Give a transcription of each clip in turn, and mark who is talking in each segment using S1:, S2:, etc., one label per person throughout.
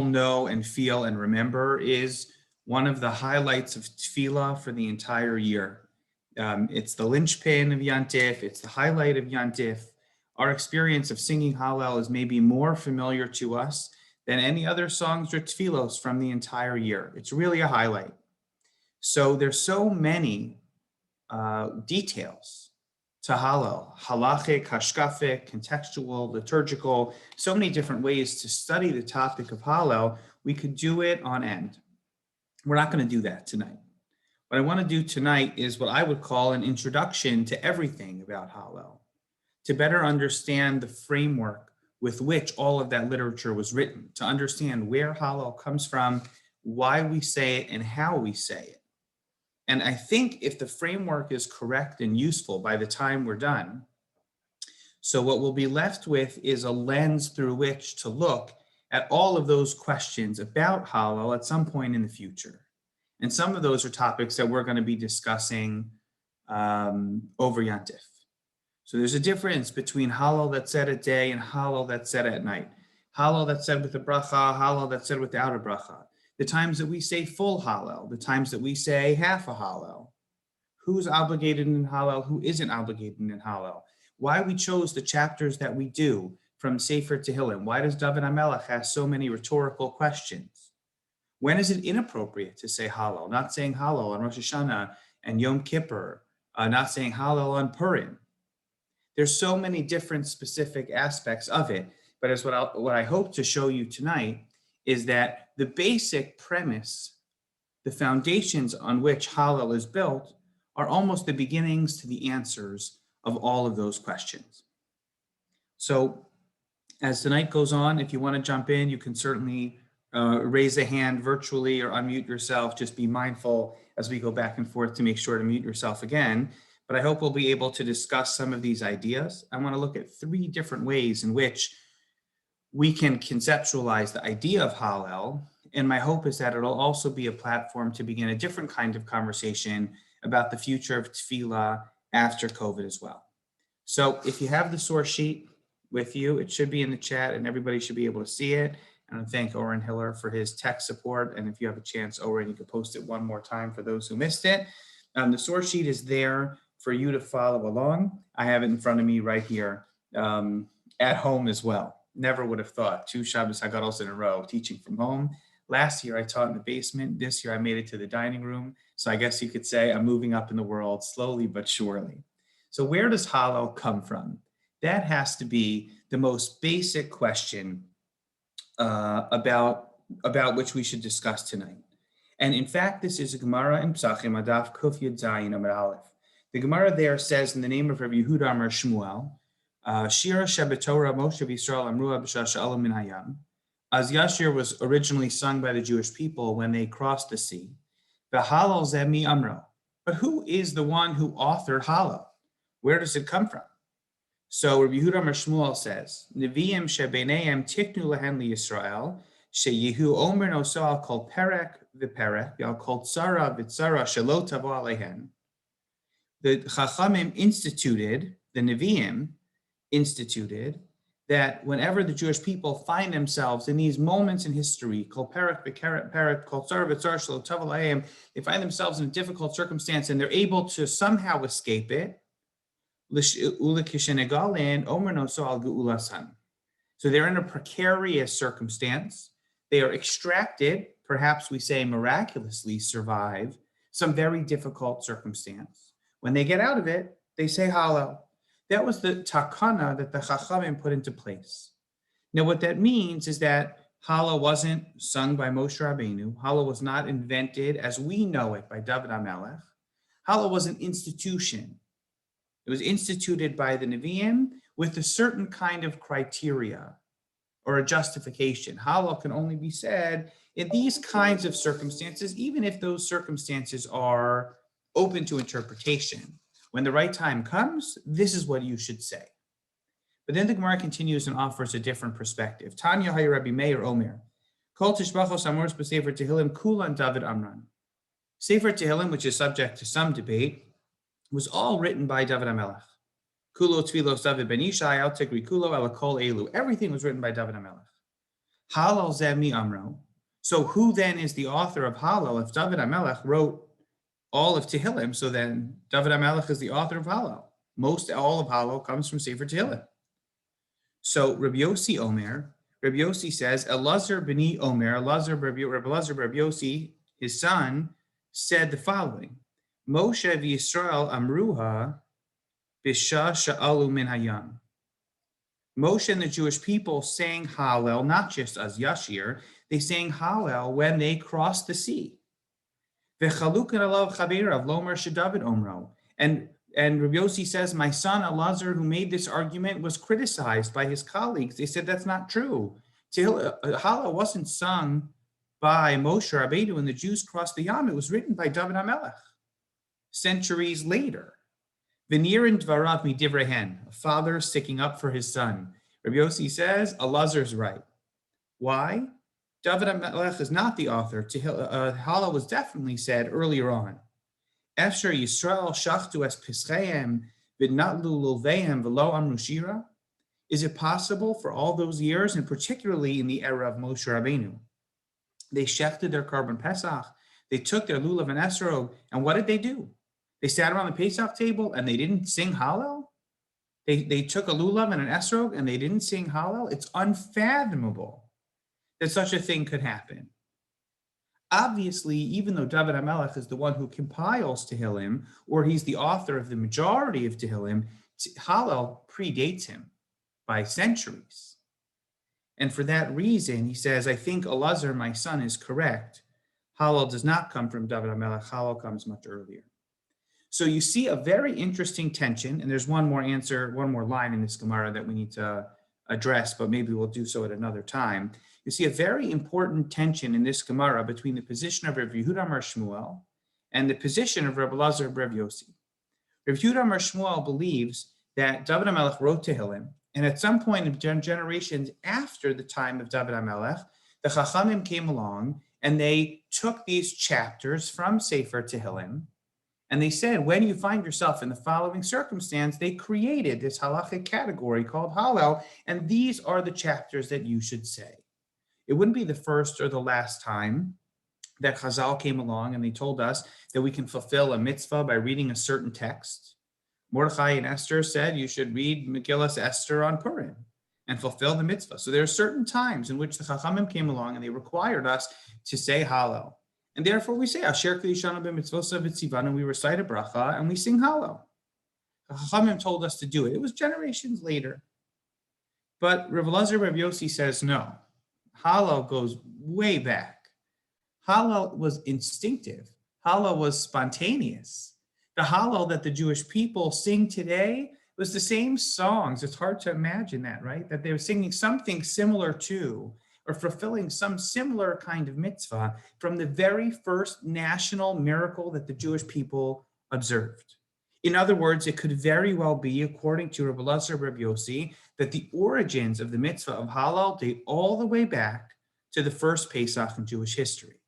S1: know and feel and remember is one of the highlights of Tefillah for the entire year. It's the linchpin of Yantif. It's the highlight of Yantif. Our experience of singing Hallel is maybe more familiar to us than any other songs or tefillos from the entire year. It's really a highlight. So there's so many details to Hallel, halachic, hashkafic, contextual, liturgical, so many different ways to study the topic of Hallel. We could do it on end. We're not going to do that tonight. What I want to do tonight is what I would call an introduction to everything about Hallel, to better understand the framework with which all of that literature was written, to understand where Hallel comes from, why we say it, and how we say it. And I think if the framework is correct and useful by the time we're done, so what we'll be left with is a lens through which to look at all of those questions about Hallel at some point in the future. And some of those are topics that we're going to be discussing over Yantif. So there's a difference between Hallel that's said at day and Hallel that's said at night. Hallel that's said with a bracha, Hallel that's said without a bracha. The times that we say full Hallel, the times that we say half a Hallel. Who's obligated in Hallel, who isn't obligated in Hallel. Why we chose the chapters that we do from Sefer Tehillim. Why does David HaMelech ask so many rhetorical questions? When is it inappropriate to say Hallel? Not saying Hallel on Rosh Hashanah and Yom Kippur, not saying Hallel on Purim. There's so many different specific aspects of it, but as what I hope to show you tonight is that the basic premise, the foundations on which Hallel is built, are almost the beginnings to the answers of all of those questions. So as the night goes on, if you want to jump in, you can certainly raise a hand virtually or unmute yourself. Just be mindful as we go back and forth to make sure to mute yourself again. But I hope we'll be able to discuss some of these ideas. I want to look at 3 different ways in which we can conceptualize the idea of Hallel. And my hope is that it'll also be a platform to begin a different kind of conversation about the future of Tefillah after COVID as well. So if you have the source sheet with you, it should be in the chat and everybody should be able to see it. And I thank Oren Hiller for his tech support. And if you have a chance, Oren, you can post it one more time for those who missed it. The source sheet is there for you to follow along. I have it in front of me right here at home as well. Never would have thought 2 Shabbos HaGadols in a row teaching from home. Last year I taught in the basement. This year I made it to the dining room. So I guess you could say I'm moving up in the world slowly but surely. So where does Hallel come from? That has to be the most basic question about which we should discuss tonight. And in fact, this is a Gemara in Psachim, Adaf Kuf Yud Zayin Amud Aleph. The Gemara there says in the name of Rabbi Yehuda Amar Shmuel, Shira Shabbatorah Moshe Yisrael Amrua B'Shasha Elam Min Hayam. As Yashir was originally sung by the Jewish people when they crossed the sea. V'Hallel Zeh Mi Amro. But who is the one who authored Hallel? Where does it come from? So Rabbi Yehuda Amar Shmuel says, Neviim shebeneim tiknu lehen liYisrael, sheyehu omer noso al kol perek v'perek, al kol tzara v'tzara shelo tavo alehen. The Chachamim instituted, the Neviim instituted, that whenever the Jewish people find themselves in these moments in history, kol perek v'perek, kol tzara v'tzara shelo tavo alehen, they find themselves in a difficult circumstance and they're able to somehow escape it. So they're in a precarious circumstance. They are extracted, perhaps we say miraculously survive some very difficult circumstance. When they get out of it, they say Hallel. That was the takana that the Chachamim put into place. Now what that means is that Hallel wasn't sung by Moshe Rabbeinu. Hallel was not invented as we know it by David HaMelech. Hallel was an institution. It was instituted by the Nevi'im with a certain kind of criteria or a justification. Hallel can only be said in these kinds of circumstances, even if those circumstances are open to interpretation. When the right time comes, this is what you should say. But then the Gemara continues and offers a different perspective. Tanya Hay Rabbi Meir Omer, Kol Tishbachos Amors B'Sefer Tehillim Kulan David Amran. Sefer Tehillim, which is subject to some debate, was all written by David HaMelech. Kulo Tfilos David Ben Yishai, Al Tigri Kulo, Ala Kol Elu. Everything was written by David HaMelech. Hallel zeh mi amro. So who then is the author of Hallel? If David HaMelech wrote all of Tehillim, so then David HaMelech is the author of Hallel. All of Hallel comes from Sefer Tehillim. So Rabbi Yossi Omer, Rabbi Yossi says, Elazar b'ni Omer, Rabbi Elazar Rabbi Yossi, his son, said the following: Moshe v'Yisrael amruha b'sha sha'alu min hayam. Moshe and the Jewish people sang Hallel, not just as Yashir, they sang Hallel when they crossed the sea. V'chalukan alav chavirav lomer shedavid omro. And Rabbi Yossi says, my son Elazar, who made this argument, was criticized by his colleagues. They said that's not true. Hallel wasn't sung by Moshe Rabbeinu when the Jews crossed the Yam. It was written by David HaMelech centuries later. V'nirin dvarav midivrehen, a father sticking up for his son. Rabbi Yossi says, Elazar's right. Why? David HaMelech is not the author. Hallel was definitely said earlier on. Efshar Yisrael shachtu es pischeim v'natlu lulveim v'lo amru shira. Is it possible for all those years, and particularly in the era of Moshe Rabbeinu, they shechted their carbon pesach, they took their lulav and esrog, and what did they do? They sat around the Pesach table and they didn't sing Hallel? They took a lulav and an esrog and they didn't sing Hallel? It's unfathomable that such a thing could happen. Obviously, even though David HaMelech is the one who compiles Tehillim, or he's the author of the majority of Tehillim, Hallel predates him by centuries. And for that reason, he says, I think Elazar, my son, is correct. Hallel does not come from David HaMelech. Hallel comes much earlier. So you see a very interesting tension, and there's one more line in this Gemara that we need to address, but maybe we'll do so at another time. You see a very important tension in this Gemara between the position of Rabbi Yehuda Mar Shmuel and the position of Rabbi Elazar and Rabbi Yossi. Rabbi Yehuda Mar Shmuel believes that David HaMelech wrote Tehillim, and at some point in generations after the time of David HaMelech, the Chachamim came along and they took these chapters from Sefer Tehillim, and they said, when you find yourself in the following circumstance, they created this halachic category called Hallel, and these are the chapters that you should say. It wouldn't be the first or the last time that Chazal came along and they told us that we can fulfill a mitzvah by reading a certain text. Mordechai and Esther said you should read Megillas Esther on Purim and fulfill the mitzvah. So there are certain times in which the Chachamim came along and they required us to say Hallel. And therefore we say, Asher Kedishanu b'mitzvosav v'tzivanu, and we recite a bracha and we sing Hallel. The Chachamim told us to do it. It was generations later. But Rabbi Elazar Rabbi Yossi says no. Hallel goes way back. Hallel was instinctive. Hallel was spontaneous. The Hallel that the Jewish people sing today was the same songs. It's hard to imagine that, right? That they were singing something similar to, or fulfilling some similar kind of mitzvah from the very first national miracle that the Jewish people observed. In other words, it could very well be, according to Rabbi Elazar Rabbi Yossi, that the origins of the mitzvah of Hallel date all the way back to the first Pesach in Jewish history.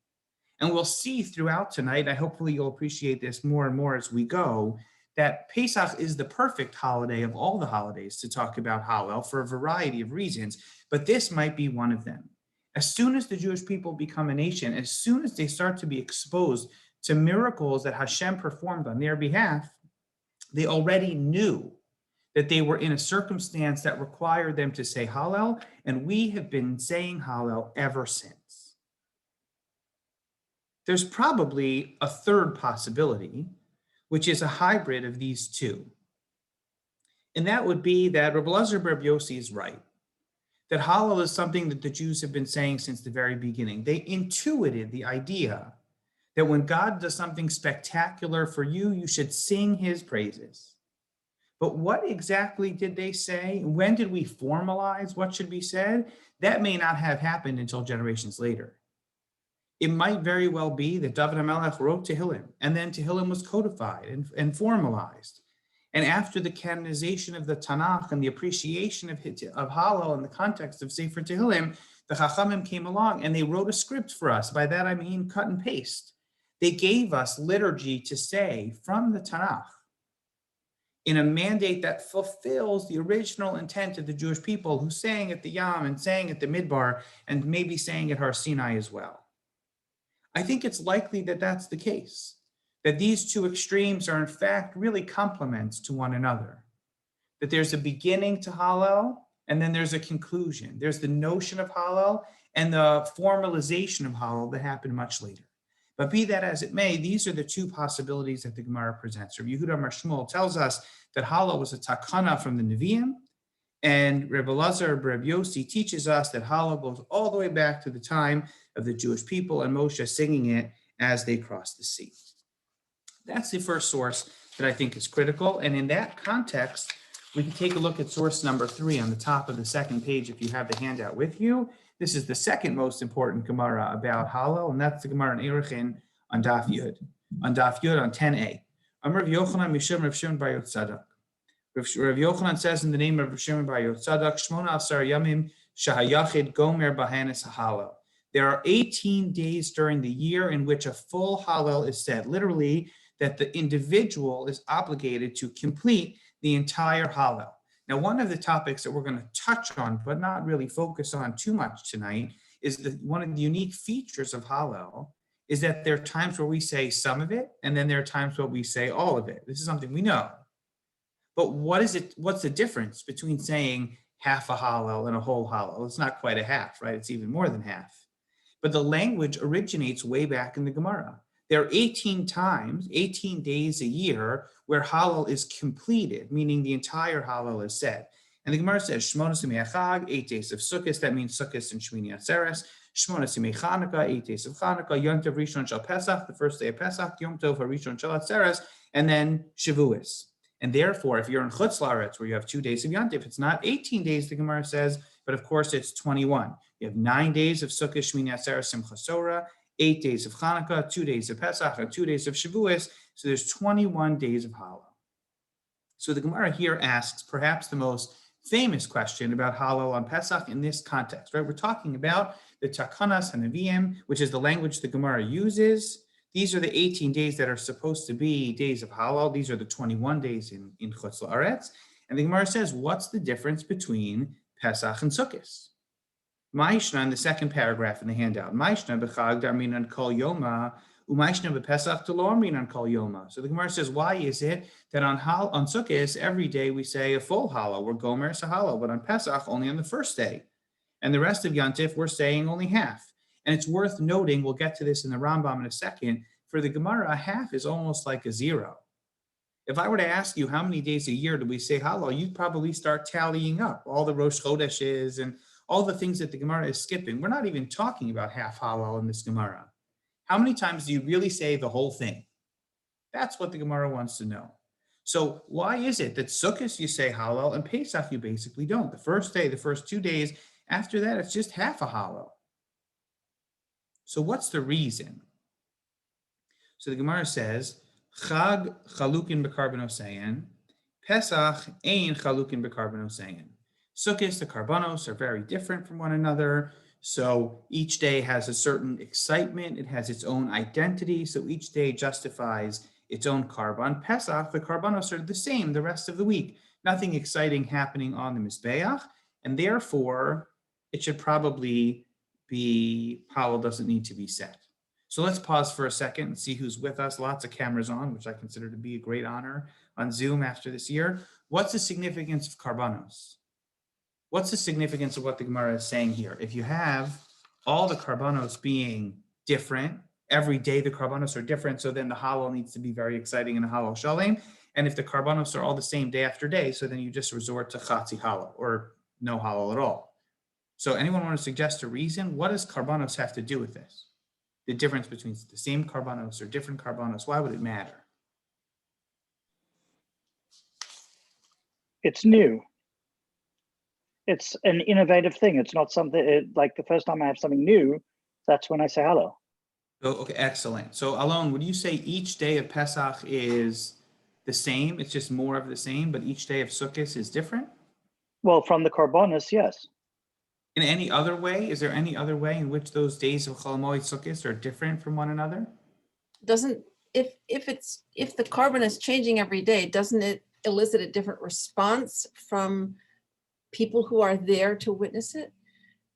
S1: And we'll see throughout tonight, hopefully you'll appreciate this more and more as we go, that Pesach is the perfect holiday of all the holidays to talk about Hallel for a variety of reasons, but this might be one of them. As soon as the Jewish people become a nation, as soon as they start to be exposed to miracles that Hashem performed on their behalf, they already knew that they were in a circumstance that required them to say Hallel, and we have been saying Hallel ever since. There's probably a third possibility, which is a hybrid of these two. And that would be that Rabbi Elazar Rabbi Yossi is right, that Hallel is something that the Jews have been saying since the very beginning. They intuited the idea that when God does something spectacular for you, you should sing his praises. But what exactly did they say? When did we formalize what should be said? That may not have happened until generations later. It might very well be that David HaMelech wrote Tehillim, and then Tehillim was codified and formalized. And after the canonization of the Tanakh and the appreciation of Hallel in the context of Sefer Tehillim, the Chachamim came along and they wrote a script for us. By that I mean cut and paste. They gave us liturgy to say from the Tanakh. in a mandate that fulfills the original intent of the Jewish people who sang at the Yam and sang at the Midbar and maybe sang at Har Sinai as well. I think it's likely that that's the case, that these two extremes are in fact really complements to one another, that there's a beginning to Hallel and then there's a conclusion. There's the notion of Hallel and the formalization of Hallel that happened much later. But be that as it may, these are the two possibilities that the Gemara presents. Rabbi Yehuda Amar Shmuel tells us that Hallel was a takana from the Nevi'im, and Rabbi Lazar, Rabbi Yossi teaches us that Hallel goes all the way back to the time of the Jewish people and Moshe singing it as they crossed the sea. That's the first source that I think is critical. And in that context, we can take a look at source number 3 on the top of the second page if you have the handout with you. This is the second most important Gemara about Hallel, and that's the Gemara in Erichin on Daf Yud. On Daf Yud on 10a. Amar Rav Yochanan Mishum Rav Shimon bar Yotzadok. Rav Yochanan says in the name of Rav Shimon bar Yotzadok, Shmona Asar Yamim Shahayachid Gomer Bahanis Hallel. There are 18 days during the year in which a full Hallel is said, literally that the individual is obligated to complete the entire Hallel. Now, one of the topics that we're going to touch on, but not really focus on too much tonight, is that one of the unique features of Hallel is that there are times where we say some of it, and then there are times where we say all of it. This is something we know. But what's the difference between saying half a Hallel and a whole Hallel? It's not quite a half, right? It's even more than half. But the language originates way back in the Gemara. There are 18 times, 18 days a year where Hallel is completed, meaning the entire Hallel is said. And the Gemara says, Shmonas Yimei Chag, 8 days of Sukkot, that means Sukkot and Shmini Atzeres, Shmonas Yimei Chanukah, 8 days of Chanukah, Yom Tov Rishon Shel Pesach, the first day of Pesach, Yom Tov HaRishon Shel Atzeres, and then Shavuos. And therefore, if you're in Chutz La'aretz, where you have 2 days of Yom Tov, it's not 18 days, the Gemara says, but of course it's 21. You have 9 days of Sukkot, Shmini Atzeres, Simchas Torah, 8 days of Chanukah, 2 days of Pesach, and 2 days of Shavuos. So there's 21 days of Hallel. So the Gemara here asks perhaps the most famous question about Hallel on Pesach in this context, right? We're talking about the Takanas HaNevi'im, which is the language the Gemara uses. These are the 18 days that are supposed to be days of Hallel. These are the 21 days in Chutz La'aretz. And the Gemara says, what's the difference between Pesach and Sukkot? Ma'ishna in the second paragraph in the handout. Ma'ishna b'chag darminan kol yoma, u'ma'ishna b'pesach t'lo arminan kol yoma. So the Gemara says, why is it that on Sukkot every day we say a full Hallel, we're gomer sahalo, but on Pesach only on the first day, and the rest of Yom Tov we're saying only half. And it's worth noting, we'll get to this in the Rambam in a second. For the Gemara, a half is almost like a zero. If I were to ask you how many days a year do we say Hallel, you'd probably start tallying up all the Rosh Chodeshes and all the things that the Gemara is skipping. We're not even talking about half Hallel in this Gemara. How many times do you really say the whole thing? That's what the Gemara wants to know. So why is it that Sukkot you say Hallel and Pesach you basically don't? The first day, the first 2 days, after that it's just half a Hallel. So what's the reason? So the Gemara says, Chag chalukin b'karbonosein, Pesach ein chalukin b'karbonosein. Sukkot, the karbanos are very different from one another. So each day has a certain excitement. It has its own identity. So each day justifies its own karban. Pesach, the karbanos are the same the rest of the week. Nothing exciting happening on the Mizbeach. And therefore, it should probably be, Hallel doesn't need to be set. So let's pause for a second and see who's with us. Lots of cameras on, which I consider to be a great honor on Zoom after this year. What's the significance of karbanos? What's the significance of what the Gemara is saying here? If you have all the karbanos being different, every day the karbanos are different, so then the Hallel needs to be very exciting in a Hallel Shalem. And if the karbanos are all the same day after day, so then you just resort to Chatzi Hallel or no Hallel at all. So anyone want to suggest a reason? What does karbanos have to do with this? The difference between the same karbanos or different karbanos, why would it matter?
S2: It's new. It's an innovative thing. It's not something like the first time I have something new, that's when I say Hallel.
S1: So, okay, excellent. So Alon, would you say each day of Pesach is the same? It's just more of the same, but each day of Sukkot is different?
S2: Well, from the karbanos, yes.
S1: In any other way? Is there any other way in which those days of Chol Moed Sukkot are different from one another?
S3: Doesn't if the carbon is changing every day, doesn't it elicit a different response from people who are there to witness it?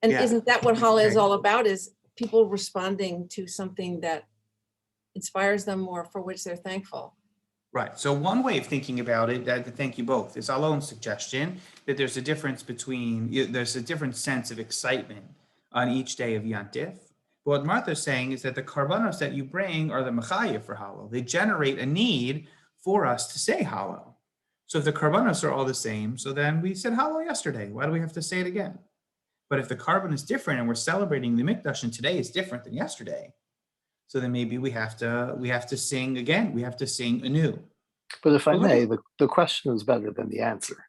S3: And
S1: Yeah.
S3: isn't that what Hallel is all about, is people responding to something that inspires them or for which they're thankful?
S1: Right. So one way of thinking about it, thank you both, is Alon's suggestion that there's a difference there's a different sense of excitement on each day of Yantif. But what Martha's saying is that the karbanos that you bring are the mechayah for Hallel. They generate a need for us to say Hallel. So if the karbanos are all the same, so then we said Hallel yesterday. Why do we have to say it again? But if the carbon is different and we're celebrating the mikdash and today is different than yesterday, so then maybe we have to sing again. We have to sing anew.
S4: But if I may, the question is better than the answer,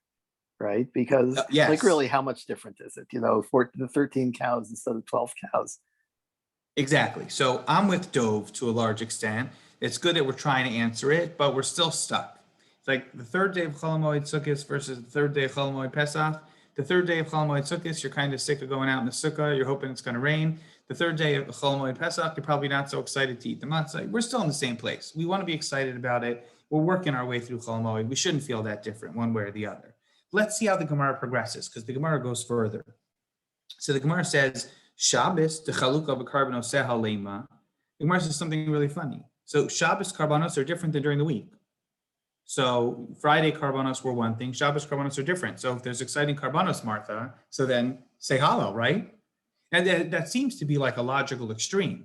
S4: right? Because
S1: yes.
S4: like really, how much different is it? For the 13 cows instead of 12 cows.
S1: Exactly. So I'm with Dov to a large extent. It's good that we're trying to answer it, but we're still stuck. It's like the third day of Chol Hamoed Sukkot versus the third day of Chol Hamoed Pesach. The third day of Chol Hamoed Sukkot, you're kind of sick of going out in the sukkah. You're hoping it's going to rain. The third day of Chol Hamoed Pesach, you're probably not so excited to eat the matzah. We're still in the same place. We want to be excited about it. We're working our way through Chol Hamoed. We shouldn't feel that different one way or the other. Let's see how the Gemara progresses, because the Gemara goes further. So the Gemara says, Shabbos, the chalukah b'karbanos sehal lema. The Gemara says something really funny. So Shabbos karbanos are different than during the week. So Friday karbanos were one thing, Shabbos karbanos are different. So if there's exciting karbanos, Martha, so then say Hallel, right? And that seems to be like a logical extreme,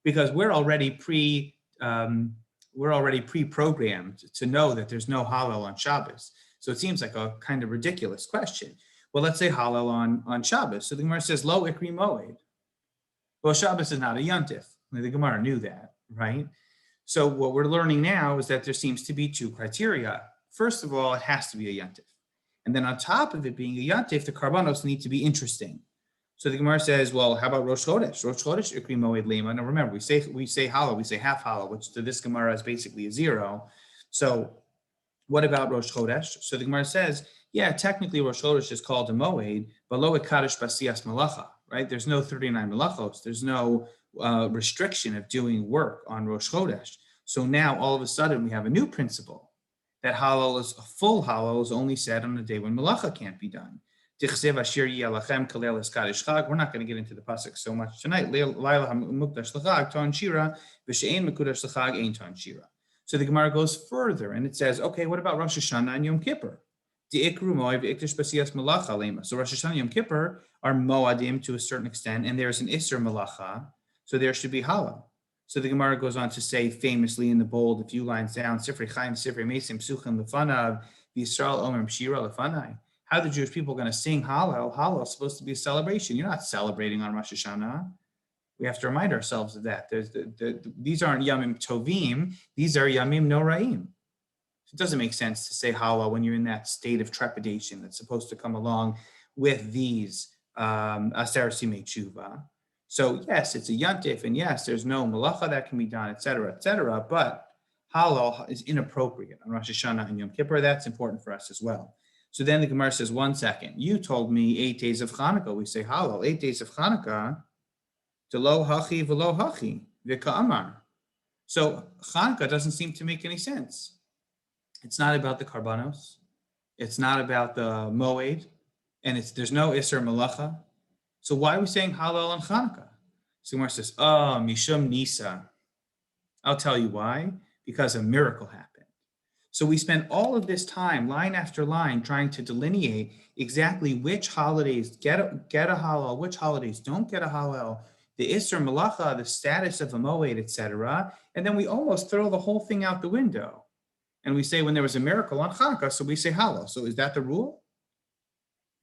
S1: because we're already pre-programmed to know that there's no Hallel on Shabbos. So it seems like a kind of ridiculous question. Well, let's say Hallel on Shabbos. So the Gemara says, Lo ikri moed. Well, Shabbos is not a yontif. The Gemara knew that, right? So what we're learning now is that there seems to be two criteria. First of all, it has to be a yontif. And then on top of it being a yontif, the karbanos need to be interesting. So the Gemara says, well, how about Rosh Chodesh? Rosh Chodesh ikri moed lema. Now remember, we say Hallel, we say half Hallel, which to this Gemara is basically a zero. So what about Rosh Chodesh? So the Gemara says, yeah, technically Rosh Chodesh is called a moed, but lo ekadosh basiyas malacha, right? There's no 39 malachos. There's no restriction of doing work on Rosh Chodesh. So now all of a sudden we have a new principle that Hallel is a full Hallel is only said on a day when malacha can't be done. We're not going to get into the pasuk so much tonight. So the Gemara goes further and it says, okay, what about Rosh Hashanah and Yom Kippur? So Rosh Hashanah and Yom Kippur are moadim to a certain extent, and there's an Isser Malacha, so there should be Hallel. So the Gemara goes on to say famously in the bold, a few lines down, Sifrei Chaim, Sifrei Mesim, Psuchim Lefanav, Yisrael Omer Shira Lefanai. How are the Jewish people going to sing Hallel? Hallel is supposed to be a celebration. You're not celebrating on Rosh Hashanah. We have to remind ourselves of that. These aren't Yamim Tovim, these are Yamim Noraim. It doesn't make sense to say Hallel when you're in that state of trepidation that's supposed to come along with these Aser Simei Tshuva. So yes, it's a Yantif, and yes, there's no Malacha that can be done, et cetera, but Hallel is inappropriate on Rosh Hashanah and Yom Kippur. That's important for us as well. So then the Gemara says, 1 second, you told me 8 days of Hanukkah, we say Hallel, 8 days of Hanukkah, Lo hachi v'lo hachi v'ka'amar. So Hanukkah doesn't seem to make any sense. It's not about the karbanos. It's not about the moed, and there's no Isser Malacha. So why are we saying Hallel on Hanukkah? So Gemara says, Mishum Nisa. I'll tell you why. Because a miracle happened. So we spent all of this time, line after line, trying to delineate exactly which holidays get a Hallel, which holidays don't get a Hallel, the Isser Malacha, the status of a moed, etc. And then we almost throw the whole thing out the window. And we say when there was a miracle on Hanukkah, so we say Hallel. So is that the rule?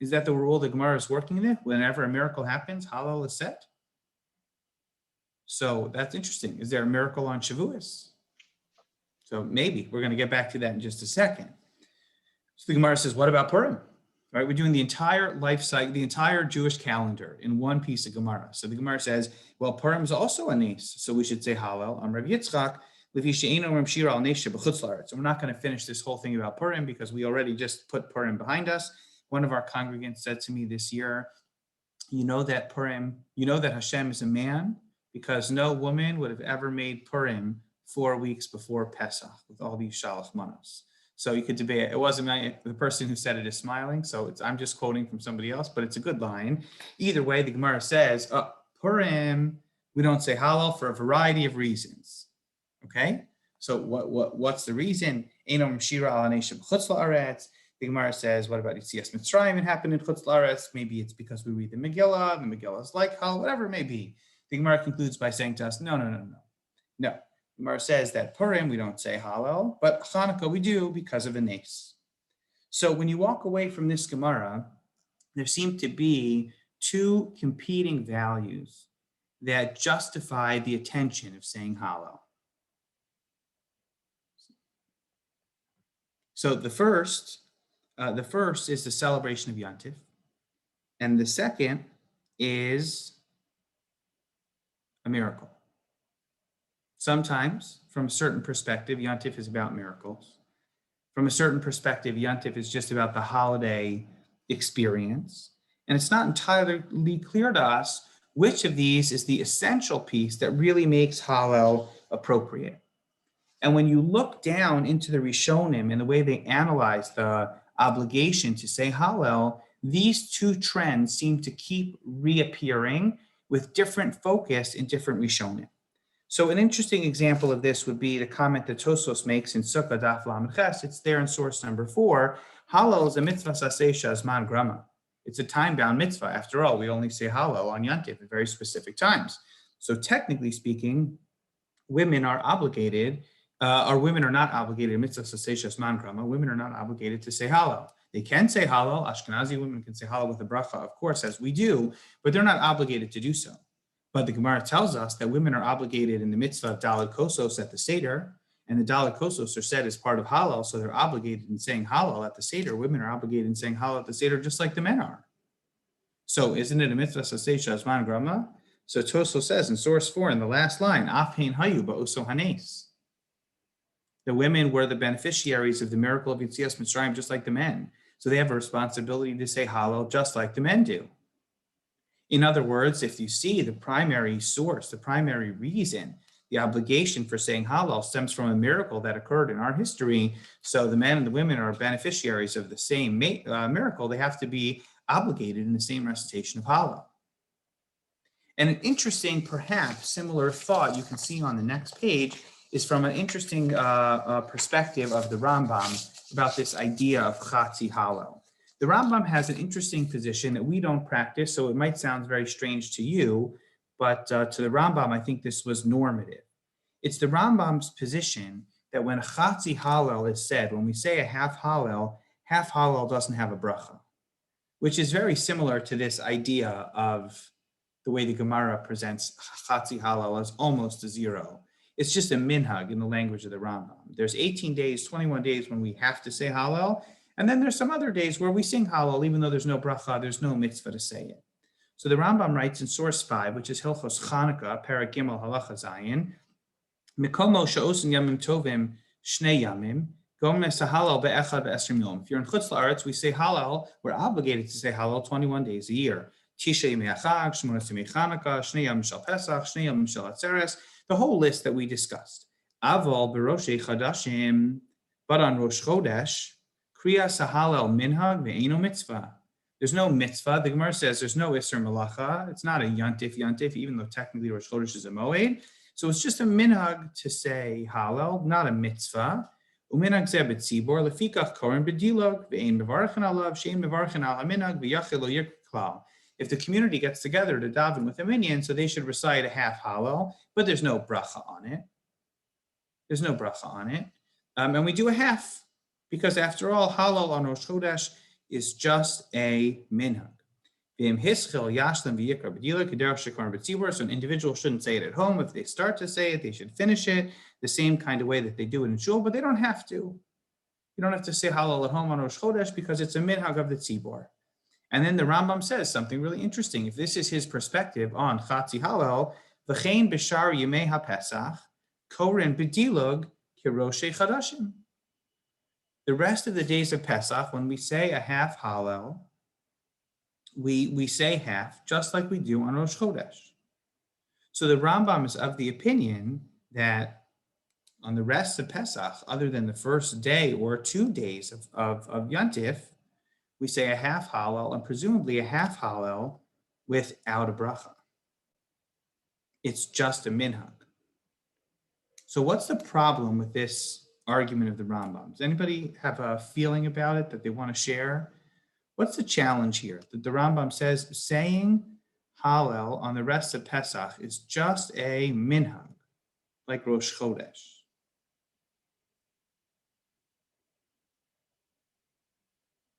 S1: Is that the rule the Gemara is working in? Whenever a miracle happens, Hallel is set? So that's interesting. Is there a miracle on Shavuos? So maybe. We're going to get back to that in just a second. So the Gemara says, what about Purim? Right, we're doing the entire life cycle, the entire Jewish calendar in one piece of Gemara. So the Gemara says, well, Purim is also a nes, so we should say Hallel. On Rabbi Yitzchak, so we're not going to finish this whole thing about Purim because we already just put Purim behind us. One of our congregants said to me this year, you know that Hashem is a man because no woman would have ever made Purim 4 weeks before Pesach with all these shalach manos. So you could debate. It wasn't the person who said it is smiling. So I'm just quoting from somebody else, but it's a good line. Either way, the Gemara says, Purim, we don't say Hallel for a variety of reasons. Okay. So what's the reason? Einom Shira al Neshim Chutz La'aretz. The Gemara says, what about Yitzias Mitzrayim? It happened in Chutz La'aretz. Maybe it's because we read the Megillah. The Megillah is like Hallel, whatever it may be. The Gemara concludes by saying to us, no. The Gemara says that Purim, we don't say Hallel, but Hanukkah we do because of a nes. So when you walk away from this Gemara, there seem to be two competing values that justify the attention of saying Hallel. So the first is the celebration of Yontif, and the second is a miracle. Sometimes, from a certain perspective, Yontif is about miracles. From a certain perspective, Yontif is just about the holiday experience. And it's not entirely clear to us which of these is the essential piece that really makes Hallel appropriate. And when you look down into the Rishonim and the way they analyze the obligation to say Hallel, these two trends seem to keep reappearing with different focus in different Rishonim. So an interesting example of this would be the comment that Tosos makes in Sukkah Daf Lamed Ches. It's there in source number 4. Hallel is a mitzvah saseh shazman grama. It's a time-bound mitzvah. After all, we only say Hallel on Yontif at very specific times. So technically speaking, women are obligated, or women are not obligated, mitzvah saseh shazman grama, women are not obligated to say Hallel. They can say Hallel. Ashkenazi women can say Hallel with a bracha, of course, as we do, but they're not obligated to do so. But the Gemara tells us that women are obligated in the mitzvah of Daled Kosos at the Seder, and the Daled Kosos are said as part of Hallel, so they're obligated in saying Hallel at the Seder. Women are obligated in saying Hallel at the Seder just like the men are. So isn't it a mitzvah saseh shazman grama? So Tosos says in source 4 in the last line, Af hein hayu ba'oso hanes. The women were the beneficiaries of the miracle of Yitzias Mitzrayim just like the men. So they have a responsibility to say Hallel just like the men do. In other words, if you see the primary source, the primary reason, the obligation for saying Hallel stems from a miracle that occurred in our history, so the men and the women are beneficiaries of the same miracle, they have to be obligated in the same recitation of Hallel. And an interesting, perhaps similar thought you can see on the next page is from an interesting perspective of the Rambam about this idea of Chatzi Hallel. The Rambam has an interesting position that we don't practice, so it might sound very strange to you, but to the Rambam, I think this was normative. It's the Rambam's position that when a Chatzi Hallel is said, when we say a half Hallel doesn't have a bracha, which is very similar to this idea of the way the Gemara presents Chatzi Hallel as almost a zero. It's just a minhag in the language of the Rambam. There's 18 days, 21 days when we have to say Hallel, and then there's some other days where we sing Hallel, even though there's no bracha, there's no mitzvah to say it. So the Rambam writes in source 5, which is Hilchos Chanukah, Perek Gimel Halacha Zayin, Mikomo she'osin yamim tovim shnei yamim, gomes Hallel be'echad be'esrim yom. If you're in Chutz La'aretz, we say Hallel, we're obligated to say Hallel 21 days a year. Tisha yimei Chag, Shmonas yimei Chanukah, Shnei yamim shel Pesach, Shnei yamim shel Atzeres, the whole list that we discussed. Aval b'roshei chadashim, but on Rosh Chodesh, Kriya Sahalel minhag ve'eno mitzvah. There's no mitzvah. The Gemara says there's no Isser Malacha. It's not a Yontif, even though technically Rosh Chodesh is a Moed. So it's just a minhag to say Hallel, not a mitzvah. Uminhag zeh b'tzibor lefikach koren b'dilog ve'en mevarchen alav she'en mevarchen al haminhag v'yachil lo yirk klal. If the community gets together to daven with a minyan, so they should recite a half Hallel, but there's no bracha on it. There's no bracha on it. And we do a half, because after all, Hallel on Rosh Chodesh is just a minhag. So an individual shouldn't say it at home. If they start to say it, they should finish it the same kind of way that they do it in shul, but they don't have to. You don't have to say Hallel at home on Rosh Chodesh because it's a minhag of the tzibor. And then the Rambam says something really interesting. If this is his perspective on Chatzi Hallel, v'chein b'shar yemei haPesach, koren b'dilog kiroshei chadashim. The rest of the days of Pesach, when we say a half Hallel, we say half, just like we do on Rosh Chodesh. So the Rambam is of the opinion that on the rest of Pesach, other than the first day or 2 days of Yantif, we say a half Hallel, and presumably a half Hallel without a bracha. It's just a minhag. So what's the problem with this argument of the Rambam? Does anybody have a feeling about it that they want to share? What's the challenge here? That the Rambam says saying Hallel on the rest of Pesach is just a minhag, like Rosh Chodesh.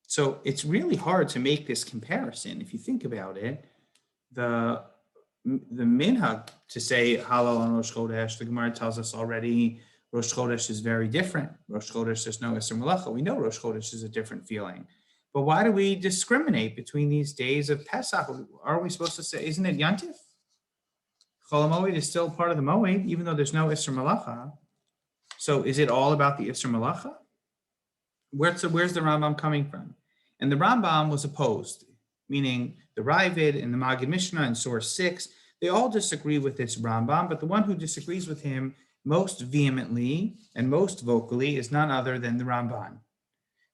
S1: So it's really hard to make this comparison. If you think about it, the minhag to say Hallel on Rosh Chodesh, the Gemara tells us already Rosh Chodesh is very different. Rosh Chodesh, there's no Isser Melacha. We know Rosh Chodesh is a different feeling. But why do we discriminate between these days of Pesach? Are we supposed to say, isn't it Yantif? Chol HaMoed is still part of the Moed, even though there's no Isser Melacha. So is it all about the Isser Melacha? Where's the Rambam coming from? And the Rambam was opposed, meaning the Ravid and the Maggid Mishnah and Source 6, they all disagree with this Rambam, but the one who disagrees with him most vehemently and most vocally is none other than the Ramban.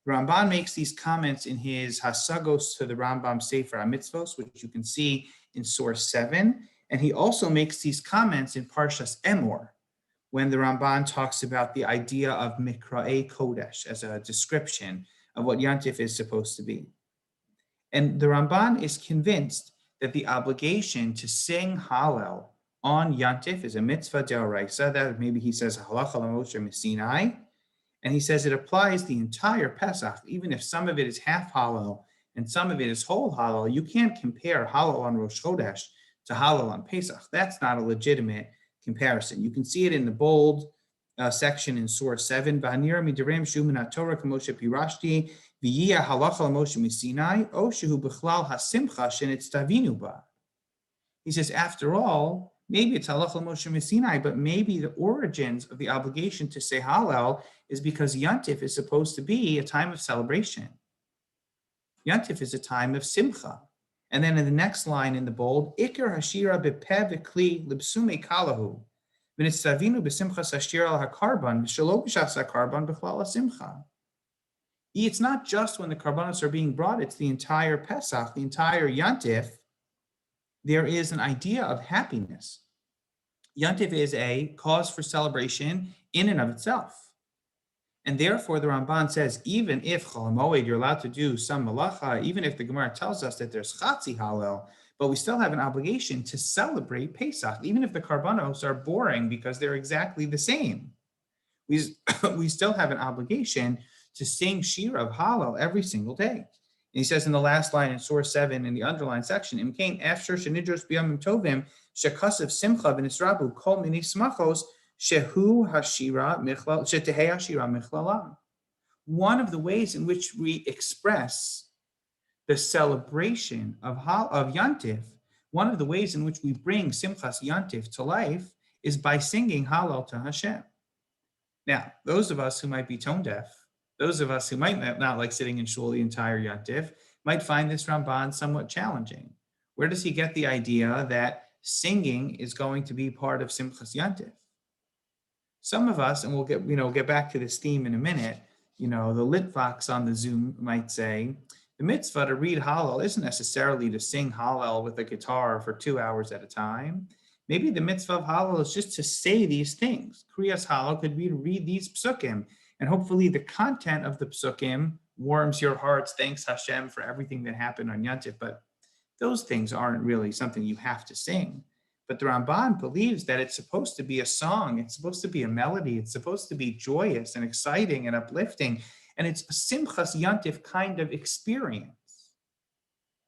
S1: The Ramban makes these comments in his Hasagos to the Rambam Sefer HaMitzvos, which you can see in Source 7, and he also makes these comments in Parshas Emor, when the Ramban talks about the idea of Mikra'ei Kodesh as a description of what Yantif is supposed to be. And the Ramban is convinced that the obligation to sing Hallel on Yantif is a mitzvah deoraisa, that maybe he says halacha l'Moshe Sinai, and he says it applies the entire Pesach, even if some of it is half Hallel and some of it is whole Hallel. You can't compare Hallel on Rosh Chodesh to Hallel on Pesach. That's not a legitimate comparison. You can see it in the bold section in Source 7. V'hanir midirem shu min haTorah k'moshe pirashti v'yiyah halacha l'Moshe Sinai o shehu b'chlal hasimcha shenitztavinu ba. He says, after all, maybe it's halacha l'Moshe Sinai, but maybe the origins of the obligation to say Hallel is because Yantif is supposed to be a time of celebration. Yantif is a time of simcha. And then in the next line in the bold, Iker hashira bepeh v'kli libsume kalahu. V'nitzavinu b'simchas hashir al hakarban v'shelo b'shas hakarban b'chlal hasimcha. It's not just when the karbanos are being brought, it's the entire Pesach, the entire Yantif. There is an idea of happiness. Yantif is a cause for celebration in and of itself. And therefore, the Ramban says, even if Chol HaMoed, you're allowed to do some malacha, even if the Gemara tells us that there's Chatzi Hallel, but we still have an obligation to celebrate Pesach, even if the karbanos are boring because they're exactly the same. We still have an obligation to sing Shira of Hallel every single day. And he says in the last line in Source 7 in the underlined section, Imkain after shenidros b'yamim tovim shekasav simcha v'nisrabu kol mini smachos shehu hashira michlal shetehei hashira michlalam. One of the ways in which we express the celebration of Yantif, one of the ways in which we bring Simchas Yantif to life is by singing Hallel to Hashem. Now, those of us who might be tone deaf, those of us who might not like sitting in shul the entire Yantif, might find this Ramban somewhat challenging. Where does he get the idea that singing is going to be part of Simchas Yantif? Some of us, and we'll get back to this theme in a minute, the Litvox on the Zoom might say, the mitzvah to read Hallel isn't necessarily to sing Hallel with a guitar for 2 hours at a time. Maybe the mitzvah of Hallel is just to say these things. Kriyas Hallel could be to read these psukim, and hopefully the content of the psukim warms your hearts. Thanks Hashem for everything that happened on Yantif, but those things aren't really something you have to sing. But the Ramban believes that it's supposed to be a song, it's supposed to be a melody, it's supposed to be joyous and exciting and uplifting, and it's a Simchas Yantif kind of experience,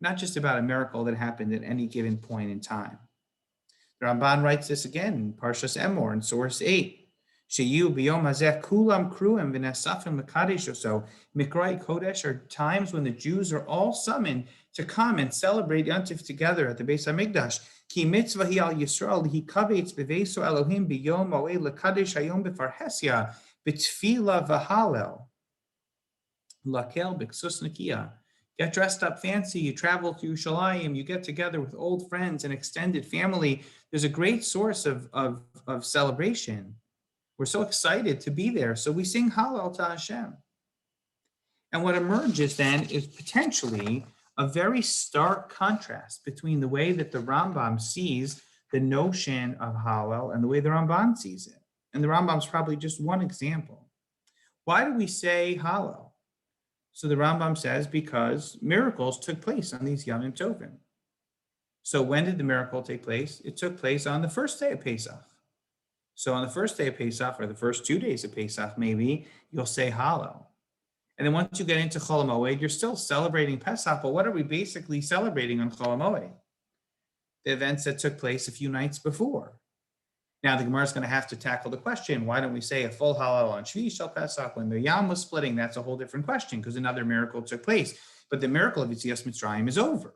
S1: not just about a miracle that happened at any given point in time. The Ramban writes this again in Parshas Emor in Source 8. Sheyu b'yom hazeh kulam kruim v'nesafim l'kadesh. So Mikra'ei Kodesh are times when the Jews are all summoned to come and celebrate Yantif together at the Beis HaMikdash. Ki mitzvah hi al Yisrael hi kavetz b'veiso Elohim b'yom moed l'kadesh hayom b'farhesya b'tefillah v'Hallel lakel b'ksus nakia. Get dressed up fancy, you travel to Yerushalayim, you get together with old friends and extended family. There's a great source of celebration. We're so excited to be there. So we sing Hallel to Hashem. And what emerges then is potentially a very stark contrast between the way that the Rambam sees the notion of Hallel and the way the Ramban sees it. And the Rambam's probably just one example. Why do we say Hallel? So the Rambam says because miracles took place on these Yamim Tovim. So when did the miracle take place? It took place on the first day of Pesach. So on the first day of Pesach, or the first 2 days of Pesach, maybe, you'll say Hallel. And then once you get into Chol HaMoed, you're still celebrating Pesach, but what are we basically celebrating on Chol HaMoed? The events that took place a few nights before. Now the Gemara is going to have to tackle the question, why don't we say a full Hallel on Shvi Shel Pesach when the Yam was splitting? That's a whole different question because another miracle took place. But the miracle of Yetzias Mitzrayim is over.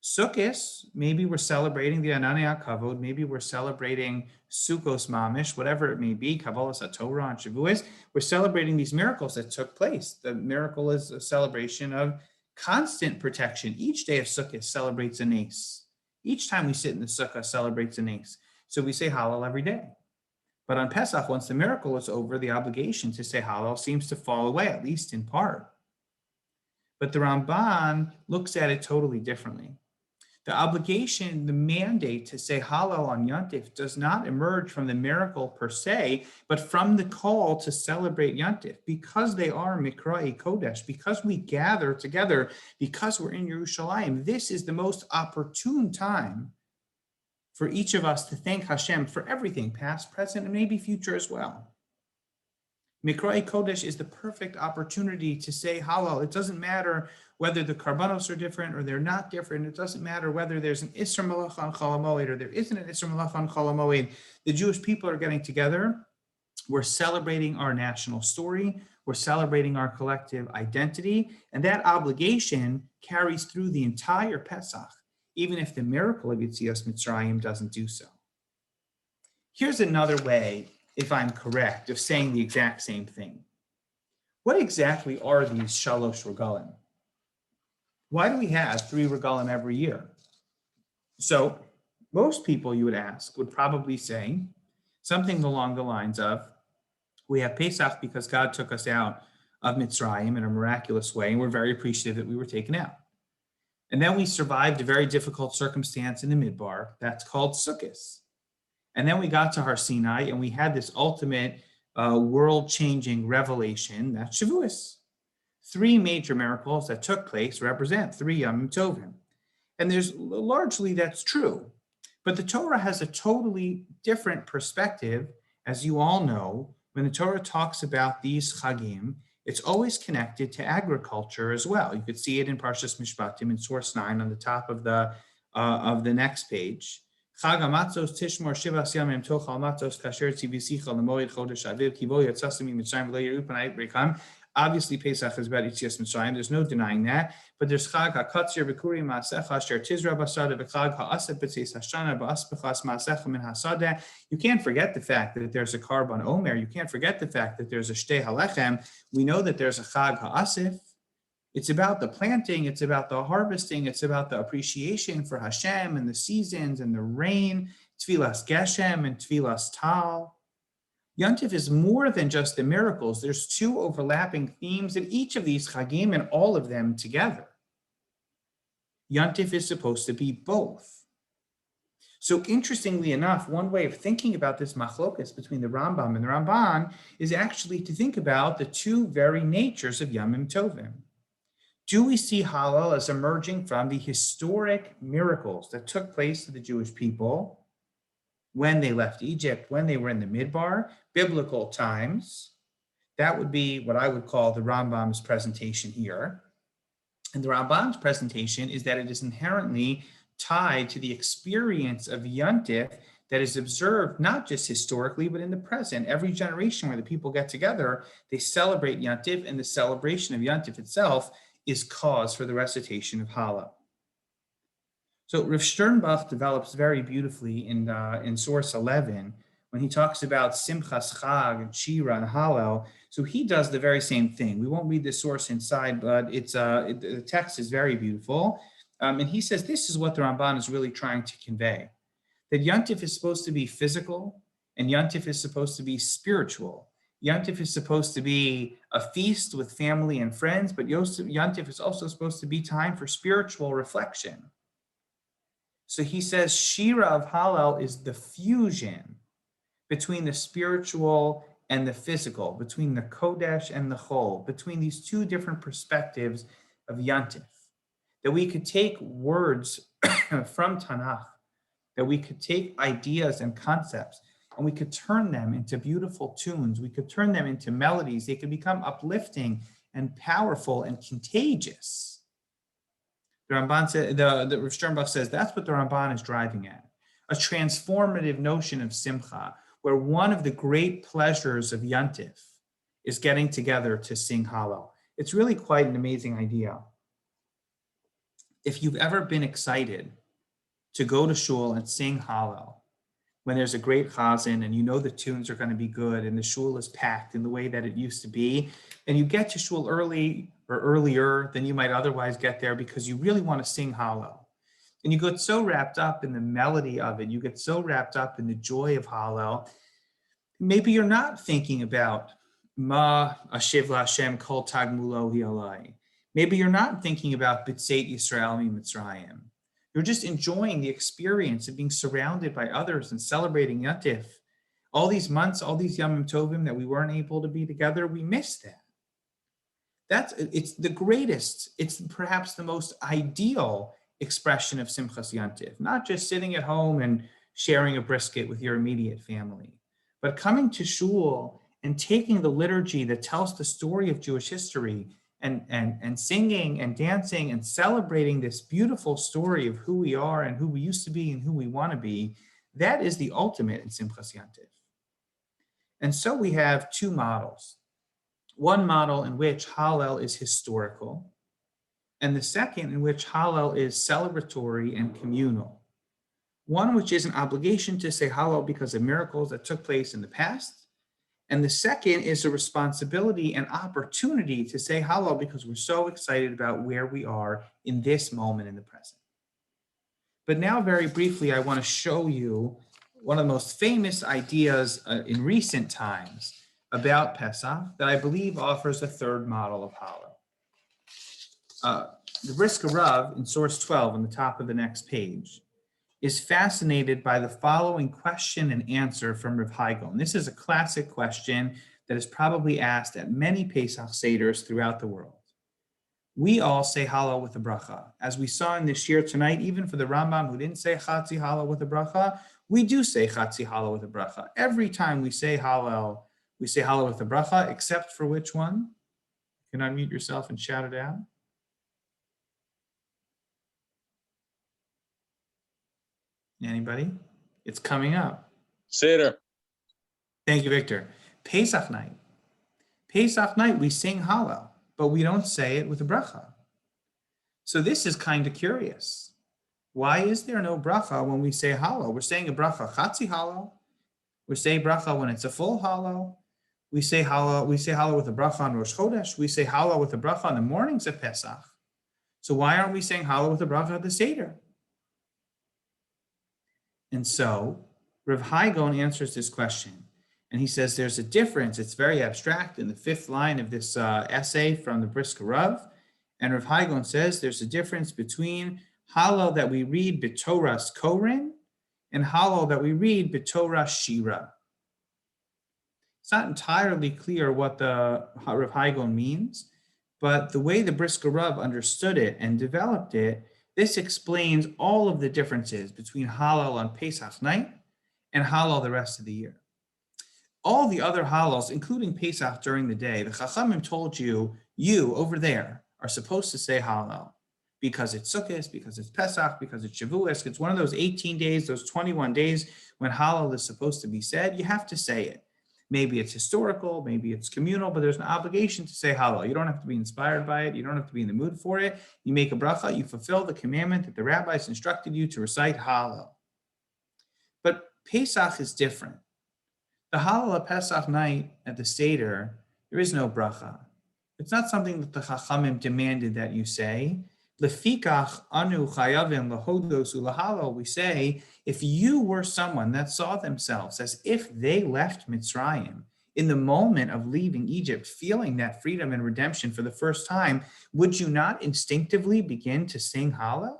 S1: Sukkos, maybe we're celebrating the Ananei HaKavod, maybe we're celebrating Sukkos Mamish, whatever it may be, Kabbalas HaTorah and Shavuos. We're celebrating these miracles that took place. The miracle is a celebration of constant protection. Each day of Sukkot celebrates a nace. Each time we sit in the Sukkah celebrates a nace. So we say Hallel every day. But on Pesach, once the miracle is over, the obligation to say Hallel seems to fall away, at least in part. But the Ramban looks at it totally differently. The obligation, the mandate to say Hallel on Yontif does not emerge from the miracle per se, but from the call to celebrate Yontif, because they are Mikra'i Kodesh, because we gather together, because we're in Yerushalayim. This is the most opportune time for each of us to thank Hashem for everything, past, present, and maybe future as well. Mikra'i Kodesh is the perfect opportunity to say Hallel. It doesn't matter whether the karbanos are different or they're not different. It doesn't matter whether there's an Isser Malach on Chol HaMoed or there isn't an Isser Malach on Chol HaMoed. The Jewish people are getting together. We're celebrating our national story. We're celebrating our collective identity. And that obligation carries through the entire Pesach, even if the miracle of Yetzias Mitzrayim doesn't do so. Here's another way, if I'm correct, of saying the exact same thing. What exactly are these Shalosh Regalim? Why do we have 3 Regalim every year? So most people, you would ask, would probably say something along the lines of, we have Pesach because God took us out of Mitzrayim in a miraculous way, and we're very appreciative that we were taken out. And then we survived a very difficult circumstance in the Midbar. That's called Sukkos. And then we got to Har Sinai, and we had this ultimate world-changing revelation, that's Shavuos. 3 major miracles that took place represent 3 Yamim Tovim. And there's largely that's true. But the Torah has a totally different perspective, as you all know. When the Torah talks about these Chagim, it's always connected to agriculture as well. You could see it in Parshas Mishpatim in source 9 on the top of the next page. Chag HaMatzos Tishmor Shivas Yamim Tochal Matzos Kasher Tzivisicha L'Moed Chodesh Aviv Kivo Yatzasim Mitzrayim V'Lo Yeru Panai B'Rekam. Obviously, Pesach is about Yetzias Mitzrayim. There's no denying that. But there's Chag HaKatzir B'Kuri Ma'asecha Asher Tizra B'Sadeh V'Chag HaAseh B'Tzeis Hashana B'Asbechas Ma'asecha Min HaSadeh. You can't forget the fact that there's a Karban Omer. You can't forget the fact that there's a Shtei HaLechem. We know that there's a Chag HaAsif. It's about the planting. It's about the harvesting. It's about the appreciation for Hashem and the seasons and the rain, Tfilas Geshem and Tfilas Tal. Yontif is more than just the miracles. There's 2 overlapping themes in each of these Chagim and all of them together. Yontif is supposed to be both. So interestingly enough, one way of thinking about this machlokas between the Rambam and the Ramban is actually to think about the 2 very natures of Yamim Tovim. Do we see Hallel as emerging from the historic miracles that took place to the Jewish people when they left Egypt, when they were in the Midbar, biblical times? That would be what I would call the Rambam's presentation here. And the Rambam's presentation is that it is inherently tied to the experience of Yontif that is observed not just historically, but in the present. Every generation where the people get together, they celebrate Yontif, and the celebration of Yontif itself is cause for the recitation of Hallel. So Rav Sternbach develops very beautifully in source 11 when he talks about Simchas Chag and Shira and Hallel. So he does the very same thing. We won't read the source inside, but the text is very beautiful. And he says this is what the Ramban is really trying to convey, that Yontif is supposed to be physical And Yontif is supposed to be spiritual. Yontif is supposed to be a feast with family and friends, but Yontif is also supposed to be time for spiritual reflection. So he says Shira of Hallel is the fusion between the spiritual and the physical, between the Kodesh and the Chol, between these two different perspectives of Yontif. That we could take words from Tanakh, that we could take ideas and concepts, and we could turn them into beautiful tunes. We could turn them into melodies. They could become uplifting and powerful and contagious. The Ramban said, the Rav Sternbuch says that's what the Ramban is driving at. A transformative notion of simcha, where one of the great pleasures of Yontif is getting together to sing Hallel. It's really quite an amazing idea. If you've ever been excited to go to shul and sing Hallel, when there's a great chazan and you know the tunes are going to be good and the shul is packed in the way that it used to be, and you get to shul early or earlier than you might otherwise get there because you really want to sing Hallel. And you get so wrapped up in the melody of it, you get so wrapped up in the joy of Hallel, maybe you're not thinking about Ma Ashiv LaHashem Kol Tagmulo Hi Alai. Maybe you're not thinking about B'tzeit Yisrael Mi Mitzrayim. You're just enjoying the experience of being surrounded by others and celebrating Yontif. All these months, all these Yamim Tovim that we weren't able to be together, we missed that. It's the greatest, it's perhaps the most ideal expression of Simchas Yontif, not just sitting at home and sharing a brisket with your immediate family, but coming to shul and taking the liturgy that tells the story of Jewish history and singing and dancing and celebrating this beautiful story of who we are and who we used to be and who we want to be. That is the ultimate in Simchas Yontif. And so we have two models. One model in which Hallel is historical, and the second in which Hallel is celebratory and communal. One which is an obligation to say Hallel because of miracles that took place in the past, and the second is a responsibility and opportunity to say Hallel because we're so excited about where we are in this moment in the present. But now, very briefly, I want to show you one of the most famous ideas in recent times about Pesach that I believe offers a third model of Hallel. The Brisker Rav in source 12 on the top of the next page is fascinated by the following question and answer from Rav Hagel. This is a classic question that is probably asked at many Pesach Seders throughout the world. We all say Hallel with a bracha. As we saw in this year tonight, even for the Rambam who didn't say Chatzi Hallel with a bracha, we do say Chatzi Hallel with a bracha. Every time we say Hallel with a bracha, except for which one? You can unmute yourself and shout it out. Anybody? It's coming up.
S5: Seder.
S1: Thank you, Victor. Pesach night. Pesach night, we sing Hallel, but we don't say it with a bracha. So this is kind of curious. Why is there no bracha when we say Hallel? We're saying a bracha Chatzi Hallel. We say bracha when it's a full Hallel. We say Hallel with a bracha on Rosh Chodesh. We say Hallel with a bracha on the mornings of Pesach. So why aren't we saying Hallel with a bracha at the Seder? And so Rav Hagel answers this question. And he says there's a difference. It's very abstract in the fifth line of this essay from the Brisker Rav. And Rav Hagel says there's a difference between Hallel that we read b'Torah's Koren and Hallel that we read b'Torah Shira. It's not entirely clear what the Rav Hagel means, but the way the Brisker Rav understood it and developed it, this explains all of the differences between Hallel on Pesach night and Hallel the rest of the year. All the other Hallels, including Pesach during the day, the Chachamim told you over there are supposed to say Hallel because it's Sukkot, because it's Pesach, because it's Shavuos. It's one of those 18 days, those 21 days when Hallel is supposed to be said. You have to say it. Maybe it's historical, maybe it's communal, but there's an obligation to say Hallel. You don't have to be inspired by it. You don't have to be in the mood for it. You make a bracha, you fulfill the commandment that the rabbis instructed you to recite Hallel. But Pesach is different. The Hallel of Pesach night at the Seder, there is no bracha. It's not something that the Chachamim demanded that you say, Lefikach anu chayavim lahodos ulahalo. We say, if you were someone that saw themselves as if they left Mitzrayim in the moment of leaving Egypt, feeling that freedom and redemption for the first time, would you not instinctively begin to sing Hallel?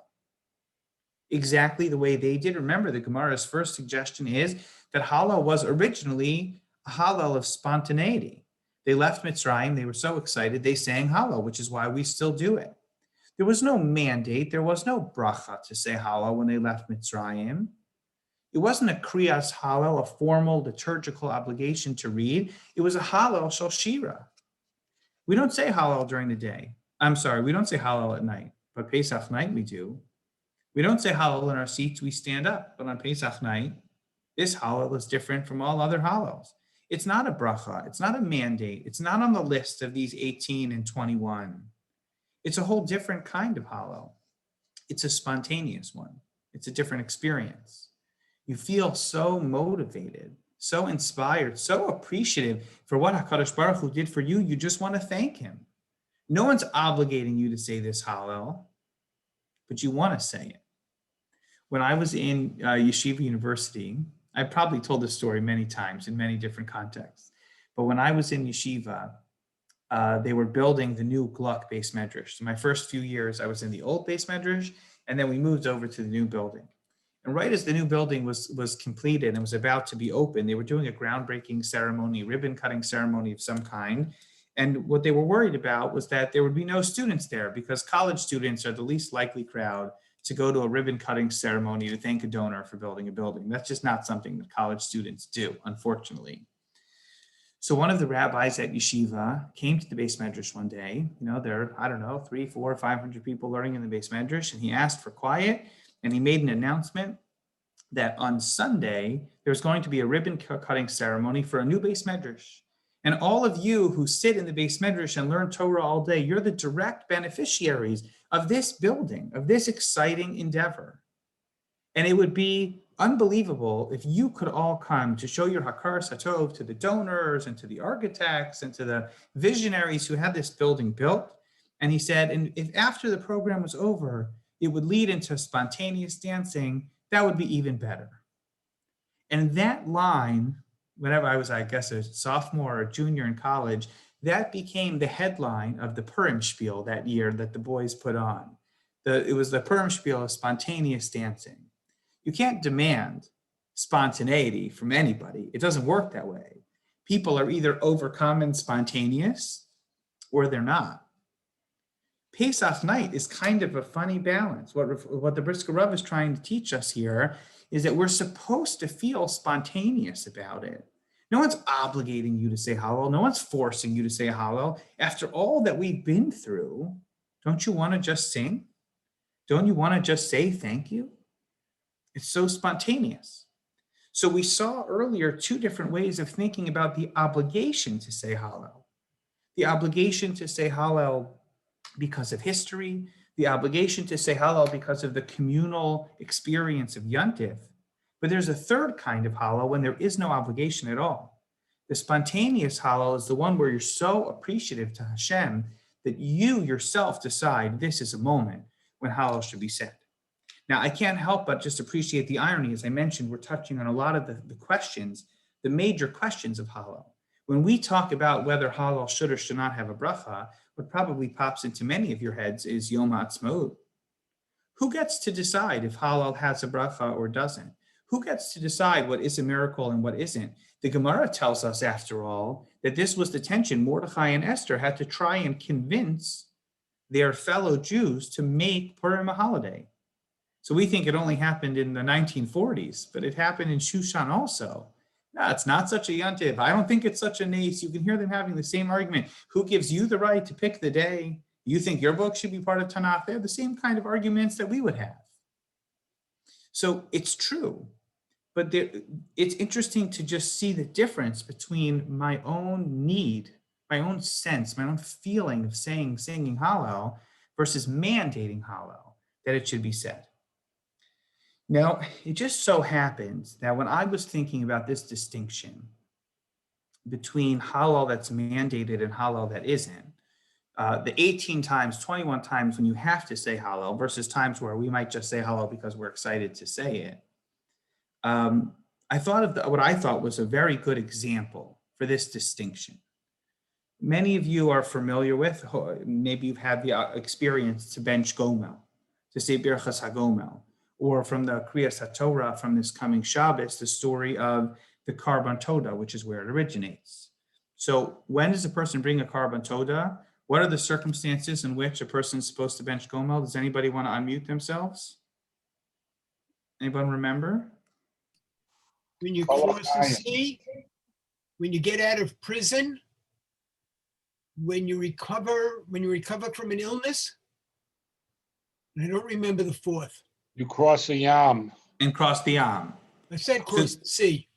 S1: Exactly the way they did. Remember, the Gemara's first suggestion is that Hallel was originally a Hallel of spontaneity. They left Mitzrayim, they were so excited, they sang Hallel, which is why we still do it. There was no mandate, there was no bracha to say Hallel when they left Mitzrayim. It wasn't a kriyas Hallel, a formal liturgical obligation to read. It was a Hallel shel shira. We don't say Hallel during the day. I'm sorry, we don't say Hallel at night, but Pesach night we do. We don't say Hallel in our seats, we stand up, but on Pesach night, this Hallel is different from all other Hallels. It's not a bracha, it's not a mandate, it's not on the list of these 18 and 21. It's a whole different kind of Hallel. It's a spontaneous one. It's a different experience. You feel so motivated, so inspired, so appreciative for what HaKadosh Baruch Hu did for you. You just want to thank him. No one's obligating you to say this Hallel, but you want to say it. When I was in Yeshiva University, I probably told this story many times in many different contexts, but when I was in Yeshiva, they were building the new Gluck base medrash. So my first few years, I was in the old base medrash, and then we moved over to the new building. And right as the new building was completed and was about to be open, they were doing a groundbreaking ceremony, ribbon cutting ceremony of some kind. And what they were worried about was that there would be no students there because college students are the least likely crowd to go to a ribbon cutting ceremony to thank a donor for building a building. That's just not something that college students do, unfortunately. So one of the rabbis at Yeshiva came to the base medrash one day. There are, 300, 400, 500 people learning in the base medrash, and he asked for quiet, and he made an announcement that on Sunday, there's going to be a ribbon cutting ceremony for a new base medrash. And all of you who sit in the base medrash and learn Torah all day, you're the direct beneficiaries of this building, of this exciting endeavor. And it would be unbelievable if you could all come to show your hakaras hatov to the donors and to the architects and to the visionaries who had this building built. And he said, and if after the program was over, it would lead into spontaneous dancing, that would be even better. And that line, whenever I was, I guess, a sophomore or junior in college, that became the headline of the Purim spiel that year that the boys put on. It was the Purim spiel of spontaneous dancing. You can't demand spontaneity from anybody. It doesn't work that way. People are either overcome and spontaneous or they're not. Pesach night is kind of a funny balance. What the Brisker Rav is trying to teach us here is that we're supposed to feel spontaneous about it. No one's obligating you to say Hallel. No one's forcing you to say Hallel. After all that we've been through, don't you want to just sing? Don't you want to just say thank you? It's so spontaneous. So we saw earlier two different ways of thinking about the obligation to say Hallel. The obligation to say Hallel because of history, the obligation to say Hallel because of the communal experience of Yontif. But there's a third kind of Hallel when there is no obligation at all. The spontaneous Hallel is the one where you're so appreciative to Hashem that you yourself decide this is a moment when Hallel should be said. Now, I can't help but just appreciate the irony. As I mentioned, we're touching on a lot of the questions, the major questions of Hallel. When we talk about whether Hallel should or should not have a bracha, what probably pops into many of your heads is Yom HaAtzmaut. Who gets to decide if Hallel has a bracha or doesn't? Who gets to decide what is a miracle and what isn't? The Gemara tells us, after all, that this was the tension. Mordechai and Esther had to try and convince their fellow Jews to make Purim a holiday. So we think it only happened in the 1940s, but it happened in Shushan also. No, it's not such a yontif. I don't think it's such a nace. You can hear them having the same argument. Who gives you the right to pick the day? You think your book should be part of Tanakh? They have the same kind of arguments that we would have. So it's true, but it's interesting to just see the difference between my own need, my own sense, my own feeling of singing Hallel versus mandating Hallel, that it should be said. Now, it just so happens that when I was thinking about this distinction between Hallel that's mandated and Hallel that isn't, the 18 times, 21 times when you have to say Hallel versus times where we might just say Hallel because we're excited to say it. I thought of what I thought was a very good example for this distinction. Many of you are familiar with, maybe you've had the experience to bench Gomel, to say Birchas HaGomel, or from the Kriyas HaTorah from this coming Shabbos, the story of the Karban Toda, which is where it originates. So when does a person bring a Karban Toda? What are the circumstances in which a person is supposed to bench Gomel? Does anybody want to unmute themselves? Anybody remember?
S5: When you cross the sea, when you get out of prison, when you recover from an illness. And I don't remember the fourth.
S6: You cross the Yam.
S1: And cross the Yam.
S5: I said cross the sea.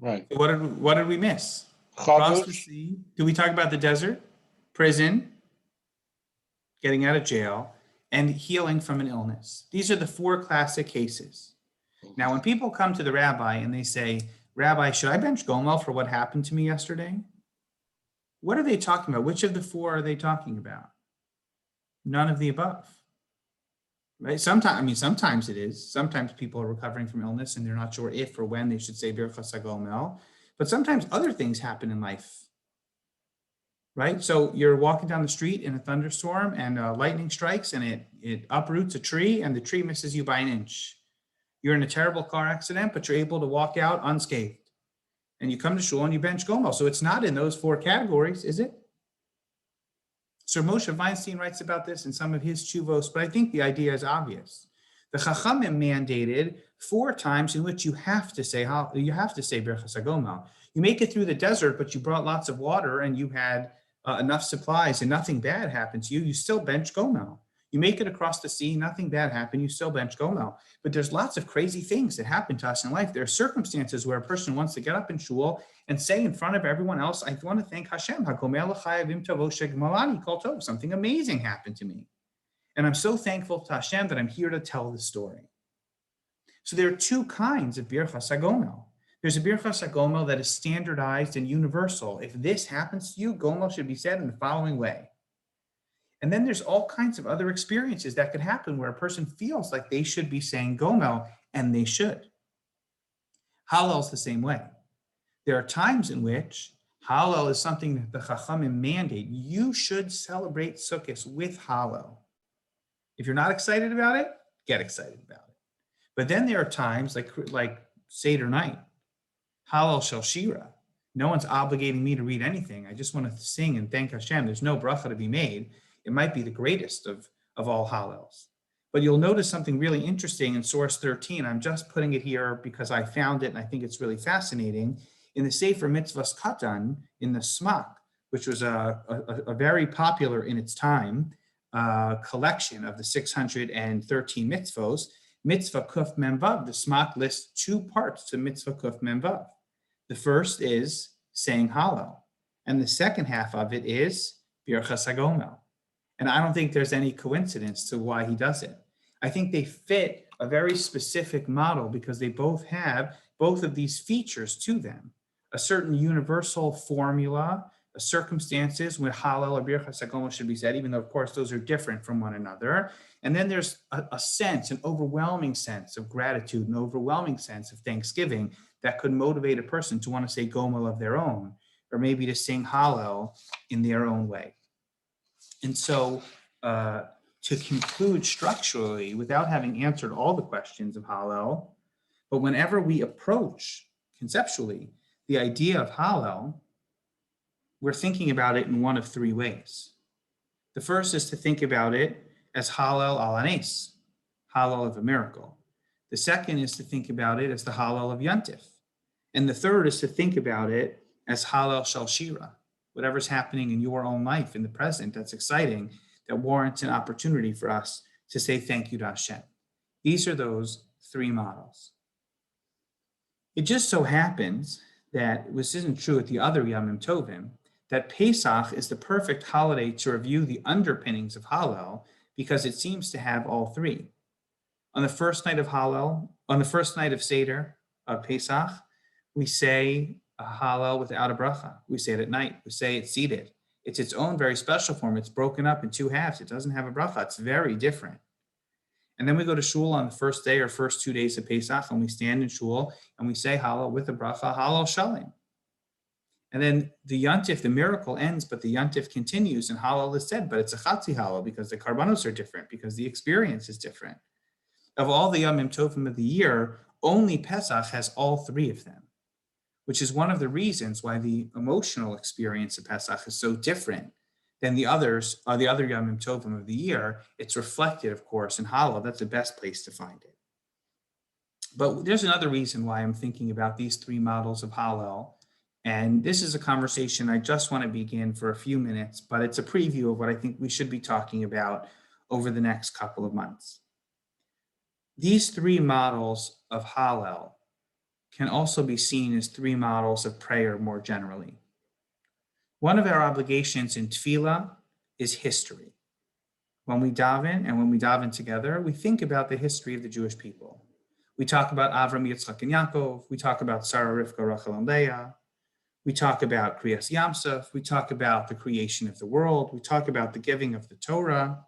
S6: Right.
S1: What did we miss? Cross the
S6: Chadush.
S1: sea. Did we talk about the desert, prison, getting out of jail, and healing from an illness? These are the four classic cases. Now, when people come to the rabbi and they say, Rabbi, should I bench Gomel for what happened to me yesterday? What are they talking about? Which of the four are they talking about? None of the above. Right? Sometimes it is. Sometimes people are recovering from illness and they're not sure if or when they should say Birchas HaGomel. But sometimes other things happen in life. Right? So you're walking down the street in a thunderstorm and lightning strikes and it uproots a tree and the tree misses you by an inch. You're in a terrible car accident, but you're able to walk out unscathed. And you come to shul and you bench Gomel. So it's not in those four categories, is it? Sir Moshe Weinstein writes about this in some of his chuvos, but I think the idea is obvious. The Chachamim mandated 4 times in which you have to say Birchas HaGomel. You make it through the desert, but you brought lots of water and you had enough supplies and nothing bad happened to you, you still bench Gomel. You make it across the sea, nothing bad happened, you still bench Gomel. But there's lots of crazy things that happen to us in life. There are circumstances where a person wants to get up in shul and say in front of everyone else, I want to thank Hashem, something amazing happened to me. And I'm so thankful to Hashem that I'm here to tell the story. So there are 2 kinds of Birchas HaGomel. There's a Birchas HaGomel that is standardized and universal. If this happens to you, Gomel should be said in the following way. And then there's all kinds of other experiences that could happen where a person feels like they should be saying Gomel, and they should. Hallel is the same way. There are times in which Hallel is something that the Chachamim mandate. You should celebrate Sukkot with Hallel. If you're not excited about it, get excited about it. But then there are times like Seder night, Hallel Shel Shira. No one's obligating me to read anything. I just want to sing and thank Hashem. There's no bracha to be made. It might be the greatest of all Hallels. But you'll notice something really interesting in source 13. I'm just putting it here because I found it and I think it's really fascinating. In the Sefer Mitzvahs Katan, in the Smak, which was a very popular in its time collection of the 613 mitzvos, Mitzvah Kuf Memvav, the Smak lists 2 parts to Mitzvah Kuf Memvav. The first is saying Hallel, and the second half of it is Birchas HaGomel. And I don't think there's any coincidence to why he does it. I think they fit a very specific model because they both have both of these features to them. A certain universal formula, circumstances when Hallel or Birchas HaGomel should be said, even though, of course, those are different from one another. And then there's a sense, an overwhelming sense of gratitude, an overwhelming sense of thanksgiving that could motivate a person to want to say Gomel of their own, or maybe to sing Hallel in their own way. And so to conclude structurally, without having answered all the questions of Hallel, but whenever we approach conceptually the idea of Hallel, we're thinking about it in one of 3 ways. The first is to think about it as Hallel al Hanes, Hallel of a miracle. The second is to think about it as the Hallel of Yontif. And the third is to think about it as Hallel Shel Shira, whatever's happening in your own life in the present that's exciting, that warrants an opportunity for us to say thank you to Hashem. These are those 3 models. It just so happens that, this isn't true at the other Yamim Tovim, that Pesach is the perfect holiday to review the underpinnings of Hallel because it seems to have all 3. On the first night of Hallel, on the first night of Seder of Pesach, we say a Hallel without a bracha. We say it at night. We say it seated. It's its own very special form. It's broken up in two halves. It doesn't have a bracha. It's very different. And then we go to shul on the first day or first 2 days of Pesach, and we stand in shul and we say Hallel with the bracha, Hallel Shalim. And then the Yontif, the miracle ends, but the Yontif continues, and Hallel is said, but it's a Chatzi Hallel because the Karbanos are different, because the experience is different. Of all the Yomim Tovim of the year, only Pesach has all three of them, which is one of the reasons why the emotional experience of Pesach is so different than the others, or the other Yomim Tovim of the year. It's reflected, of course, in Hallel. That's the best place to find it. But there's another reason why I'm thinking about these three models of Hallel. And this is a conversation I just want to begin for a few minutes, but it's a preview of what I think we should be talking about over the next couple of months. These three models of Hallel can also be seen as three models of prayer more generally. One of our obligations in Tefillah is history. When we daven and when we daven together, we think about the history of the Jewish people. We talk about Avram, Yitzchak, and Yaakov. We talk about Sarah, Rivka, Rachel, and Leah. We talk about Kriyas Yamsuf. We talk about the creation of the world. We talk about the giving of the Torah.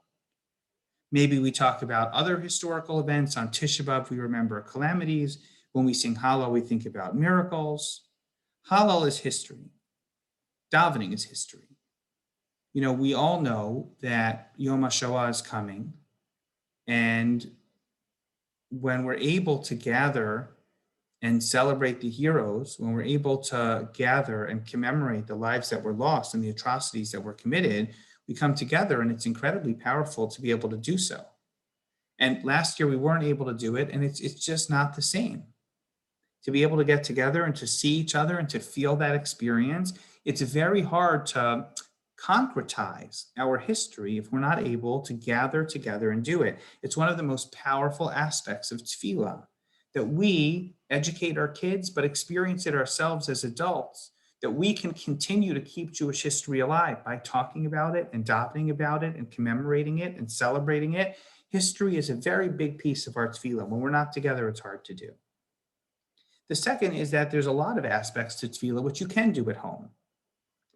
S1: Maybe we talk about other historical events. On Tisha B'Av, we remember calamities. When we sing Hallel, we think about miracles. Hallel is history. Davening is history. You know, we all know that Yom HaShoah is coming. And when we're able to gather and celebrate the heroes, when we're able to gather and commemorate the lives that were lost and the atrocities that were committed, we come together, and it's incredibly powerful to be able to do so. And last year we weren't able to do it, and it's just not the same. To be able to get together and to see each other and to feel that experience, it's very hard to concretize our history if we're not able to gather together and do it. It's one of the most powerful aspects of Tefillah, that we educate our kids, but experience it ourselves as adults, that we can continue to keep Jewish history alive by talking about it and davening about it and commemorating it and celebrating it. History is a very big piece of our Tefillah. When we're not together, it's hard to do. The second is that there's a lot of aspects to Tefillah which you can do at home,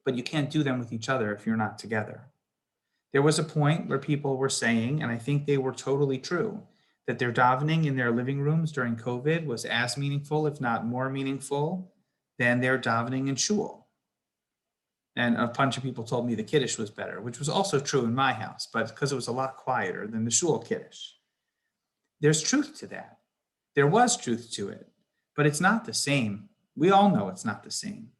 S1: but you can't do them with each other if you're not together. There was a point where people were saying, and I think they were totally true, that their davening in their living rooms during COVID was as meaningful, if not more meaningful, than their davening in shul. And a bunch of people told me the Kiddush was better, which was also true in my house, but because it was a lot quieter than the shul Kiddush. There's truth to that. There was truth to it, but it's not the same. We all know it's not the same.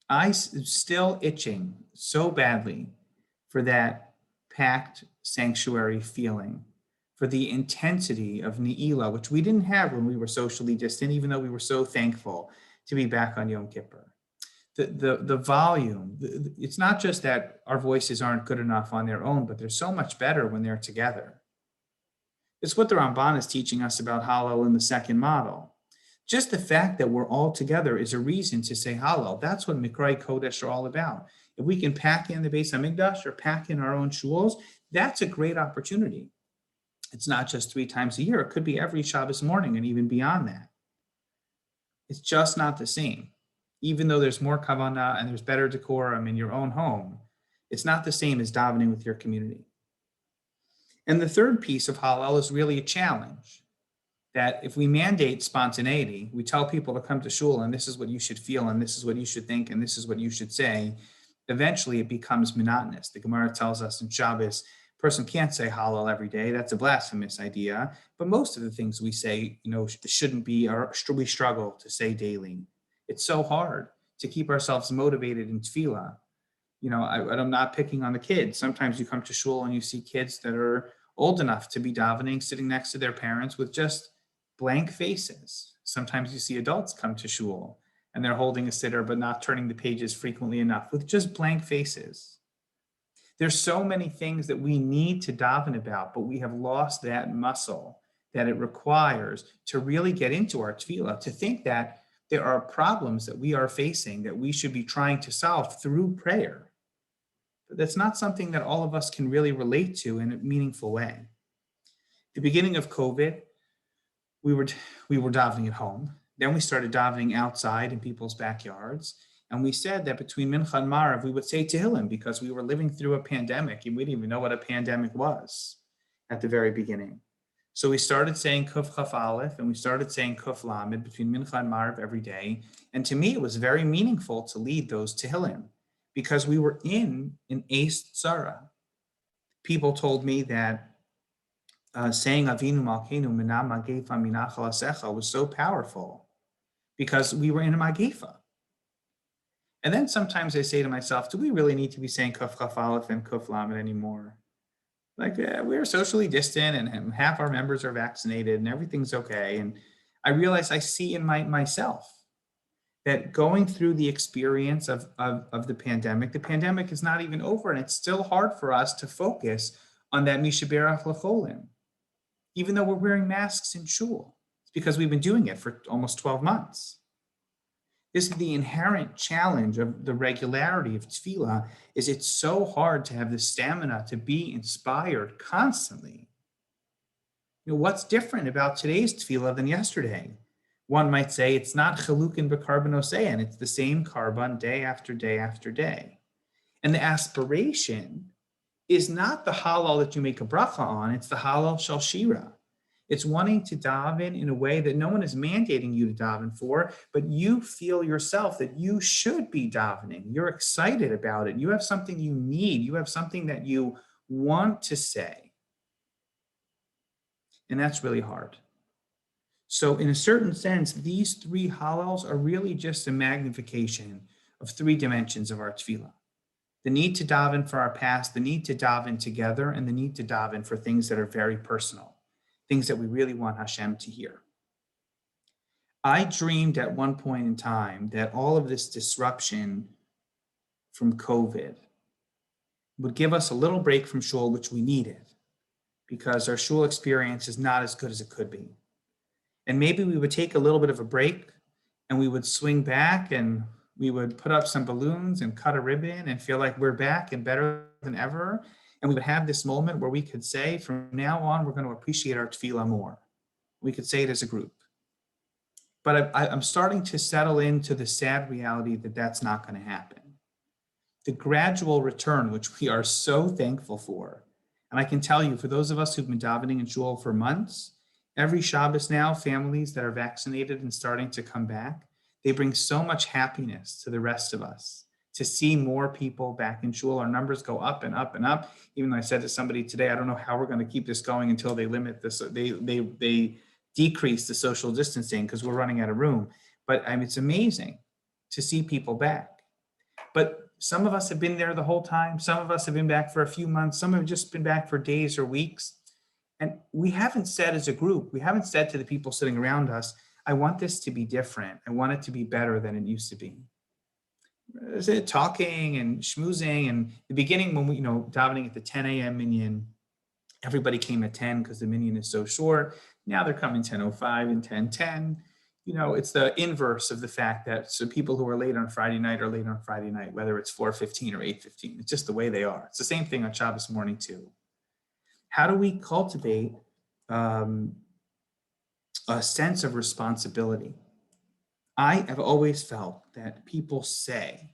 S1: I'm still itching so badly for that packed sanctuary feeling, for the intensity of Ne'ilah, which we didn't have when we were socially distant, even though we were so thankful to be back on Yom Kippur. The volume, it's not just that our voices aren't good enough on their own, but they're so much better when they're together. It's what the Ramban is teaching us about Hallel in the second model. Just the fact that we're all together is a reason to say Hallel. That's what Mikrei Kodesh are all about. If we can pack in the Beis HaMikdash or pack in our own shuls, that's a great opportunity. It's not just 3 times a year. It could be every Shabbos morning and even beyond that. It's just not the same. Even though there's more kavanah and there's better decorum in your own home, it's not the same as davening with your community. And the third piece of Hallel is really a challenge, that if we mandate spontaneity, we tell people to come to shul and this is what you should feel and this is what you should think and this is what you should say, eventually it becomes monotonous. The Gemara tells us in Shabbos, a person can't say Hallel every day. That's a blasphemous idea. But most of the things we say, shouldn't be, or we struggle to say daily. It's so hard to keep ourselves motivated in Tefillah. I'm not picking on the kids. Sometimes you come to shul and you see kids that are old enough to be davening, sitting next to their parents with just blank faces. Sometimes you see adults come to shul and they're holding a siddur but not turning the pages frequently enough with just blank faces. There's so many things that we need to daven about, but we have lost that muscle that it requires to really get into our tefillah, to think that there are problems that we are facing that we should be trying to solve through prayer. But that's not something that all of us can really relate to in a meaningful way. At the beginning of COVID, we were davening at home. Then we started davening outside in people's backyards. And we said that between Mincha and Marav, we would say Tehillim because we were living through a pandemic and we didn't even know what a pandemic was at the very beginning. So we started saying Kuf Chaf Aleph and we started saying Kuf Lamed between Mincha and Marav every day. And to me, it was very meaningful to lead those Tehillim because we were in an Eis Tzara. People told me that saying Avinu Malkeinu Mina Magefa Minachal Asecha was so powerful because we were in a Magefa. And then sometimes I say to myself, do we really need to be saying Kuf Chaf Aleph and Kuf Lamed anymore? Like we're socially distant and half our members are vaccinated and everything's okay. And I realize I see in myself that going through the experience of the pandemic is not even over. And it's still hard for us to focus on that Mishaberach L'cholim, even though we're wearing masks in shul. It's because we've been doing it for almost 12 months. This is the inherent challenge of the regularity of tefillah, is it's so hard to have the stamina to be inspired constantly. You know, what's different about today's tefillah than yesterday? One might say it's not chalukin b'karbonosei, and it's the same carbon day after day after day. And the aspiration is not the Hallel that you make a bracha on, it's the Hallel shel shira. It's wanting to daven in a way that no one is mandating you to daven for, but you feel yourself that you should be davening. You're excited about it. You have something you need. You have something that you want to say. And that's really hard. So in a certain sense, these three Hallels are really just a magnification of three dimensions of our tefillah. The need to daven for our past, the need to daven together, and the need to daven for things that are very personal. Things that we really want Hashem to hear. I dreamed at one point in time that all of this disruption from COVID would give us a little break from shul, which we needed, because our shul experience is not as good as it could be. And maybe we would take a little bit of a break and we would swing back and we would put up some balloons and cut a ribbon and feel like we're back and better than ever. And we would have this moment where we could say, from now on, we're going to appreciate our tefillah more. We could say it as a group. But I'm starting to settle into the sad reality that that's not going to happen. The gradual return, which we are so thankful for. And I can tell you, for those of us who've been davening in shul for months, every Shabbos now, families that are vaccinated and starting to come back, they bring so much happiness to the rest of us. To see more people back in shul, our numbers go up and up and up. Even though I said to somebody today, I don't know how we're going to keep this going until they limit this. They decrease the social distancing because we're running out of room. But it's amazing to see people back. But some of us have been there the whole time. Some of us have been back for a few months. Some have just been back for days or weeks. And we haven't said as a group, we haven't said to the people sitting around us, I want this to be different. I want it to be better than it used to be. Talking and schmoozing, and the beginning when we, davening at the 10 a.m. minyan, everybody came at 10 because the minyan is so short. Now they're coming 10:05 and 10:10. It's the inverse of the fact that so people who are late on Friday night are late on Friday night, whether it's 4:15 or 8:15. It's just the way they are. It's the same thing on Shabbos morning too. How do we cultivate a sense of responsibility? I have always felt that people say,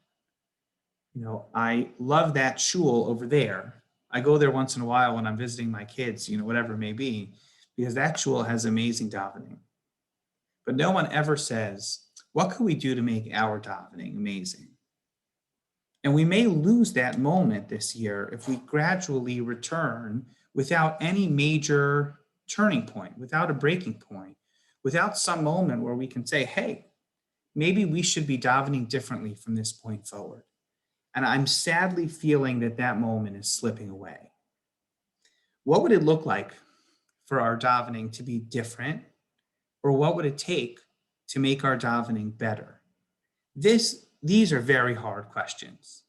S1: I love that shul over there. I go there once in a while when I'm visiting my kids, whatever it may be, because that shul has amazing davening. But no one ever says, what can we do to make our davening amazing? And we may lose that moment this year if we gradually return without any major turning point, without a breaking point, without some moment where we can say, hey, maybe we should be davening differently from this point forward. And I'm sadly feeling that moment is slipping away. What would it look like for our davening to be different? Or what would it take to make our davening better? These are very hard questions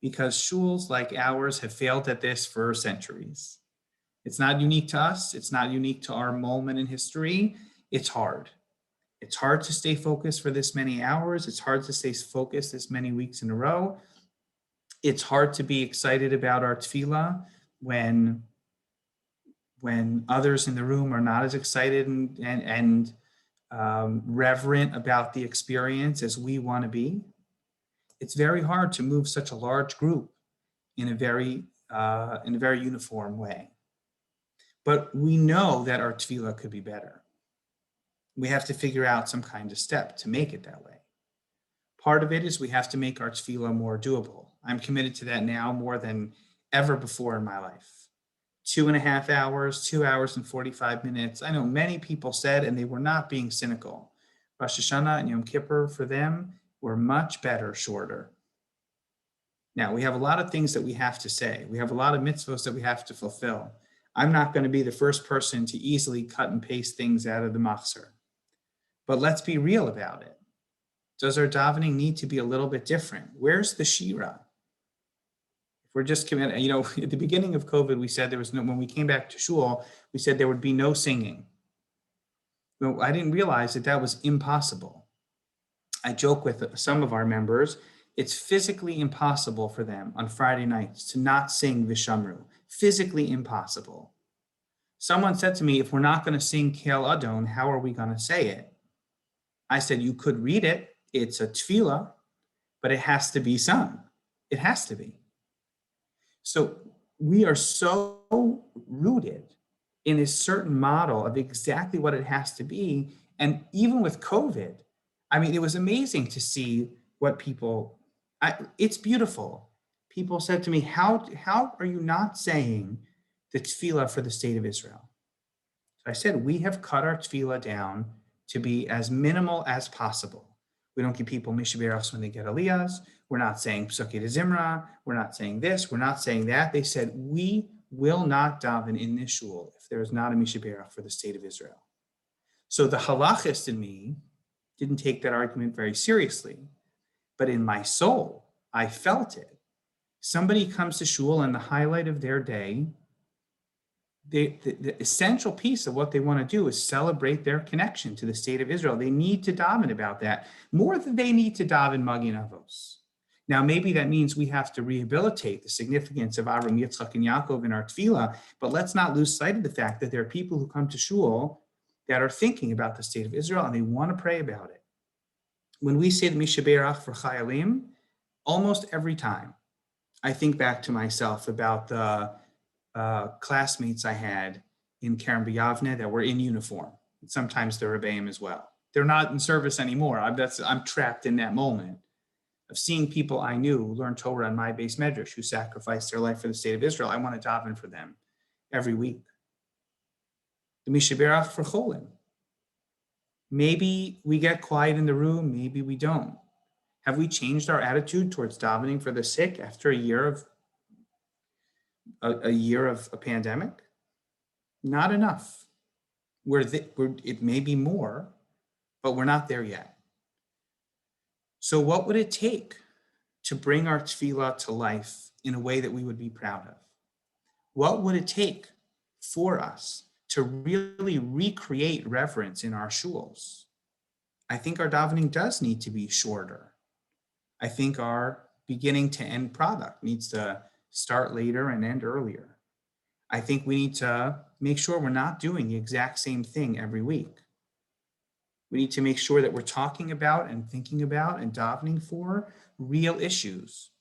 S1: because shuls like ours have failed at this for centuries. It's not unique to us. It's not unique to our moment in history. It's hard. It's hard to stay focused for this many hours. It's hard to stay focused this many weeks in a row. It's hard to be excited about our tefillah when others in the room are not as excited and reverent about the experience as we want to be. it's very hard to move such a large group in a very uniform way. But we know that our tefillah could be better. We have to figure out some kind of step to make it that way. Part of it is we have to make our tefillah more doable. I'm committed to that now more than ever before in my life. 2.5 hours, 2 hours and 45 minutes. I know many people said, and they were not being cynical, Rosh Hashanah and Yom Kippur for them were much better shorter. Now, we have a lot of things that we have to say. We have a lot of mitzvahs that we have to fulfill. I'm not going to be the first person to easily cut and paste things out of the machzor. But let's be real about it. Does our davening need to be a little bit different? Where's the shira? If we're just committed, at the beginning of COVID, we said there was no, when we came back to shul, we said there would be no singing. Well, I didn't realize that that was impossible. I joke with some of our members, it's physically impossible for them on Friday nights to not sing Vishamru. Physically impossible. Someone said to me, if we're not going to sing Kel Adon, how are we going to say it? I said, you could read it. It's a tefillah, but it has to be sung. It has to be. So we are so rooted in a certain model of exactly what it has to be. And even with COVID, I mean, it was amazing to see what people, it's beautiful. People said to me, how are you not saying the tefillah for the state of Israel? So I said, we have cut our tefillah down to be as minimal as possible. We don't give people mishaberachs when they get aliyahs. We're not saying psuki de zimra. We're not saying this. We're not saying that. They said, we will not daven in this shul if there is not a mishaberach for the state of Israel. So the halachist in me didn't take that argument very seriously. But in my soul, I felt it. Somebody comes to shul and the highlight of their day, the essential piece of what they want to do is celebrate their connection to the state of Israel. They need to daven about that more than they need to daven Magin Avos. Now, maybe that means we have to rehabilitate the significance of Avram, Yitzchak, and Yaakov in our tefillah, but let's not lose sight of the fact that there are people who come to shul that are thinking about the state of Israel and they want to pray about it. When we say the Mishaberach for Chayalim, almost every time I think back to myself about the classmates I had in Kerem B'Yavneh that were in uniform. Sometimes they're Rebbeim as well. They're not in service anymore. I'm trapped in that moment of seeing people I knew learn Torah in my base medrash who sacrificed their life for the state of Israel. I want to daven for them every week. The Mishaberach for Cholim. Maybe we get quiet in the room, maybe we don't. Have we changed our attitude towards davening for the sick after a year of a pandemic? Not enough. It may be more, but we're not there yet. So what would it take to bring our tefillah to life in a way that we would be proud of? What would it take for us to really recreate reverence in our shuls? I think our davening does need to be shorter. I think our beginning to end product needs to start later and end earlier. I think we need to make sure we're not doing the exact same thing every week. We need to make sure that we're talking about and thinking about and davening for real issues.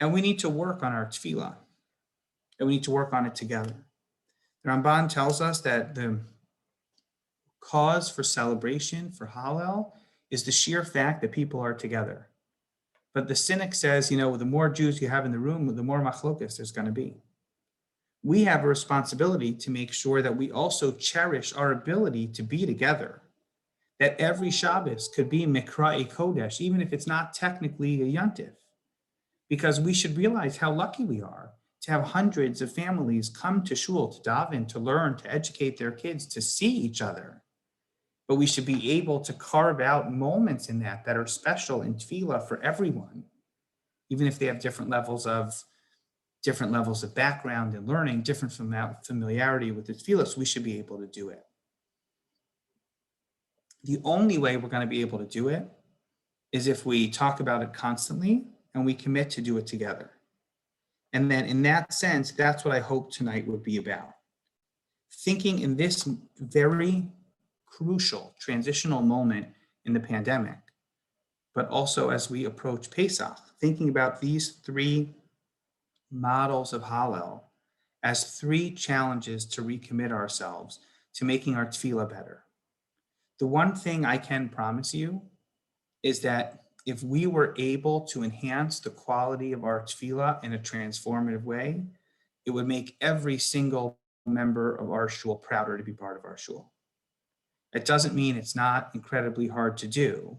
S1: And we need to work on our tefillah. And we need to work on it together. The Ramban tells us that the cause for celebration for Hallel is the sheer fact that people are together. But the cynic says, the more Jews you have in the room, the more machlokas there's going to be. We have a responsibility to make sure that we also cherish our ability to be together. That every Shabbos could be Mikra'i Kodesh, even if it's not technically a Yontif. Because we should realize how lucky we are to have hundreds of families come to shul, to daven, to learn, to educate their kids, to see each other. But we should be able to carve out moments in that are special in tefillah for everyone, even if they have different levels of background and learning, different familiarity with the tefillah. So we should be able to do it. The only way we're going to be able to do it is if we talk about it constantly and we commit to do it together. And then in that sense, that's what I hope tonight would be about. Thinking in this very crucial transitional moment in the pandemic, but also as we approach Pesach, thinking about these three models of Hallel as three challenges to recommit ourselves to making our tefillah better. The one thing I can promise you is that if we were able to enhance the quality of our tefillah in a transformative way, it would make every single member of our shul prouder to be part of our shul. It doesn't mean it's not incredibly hard to do,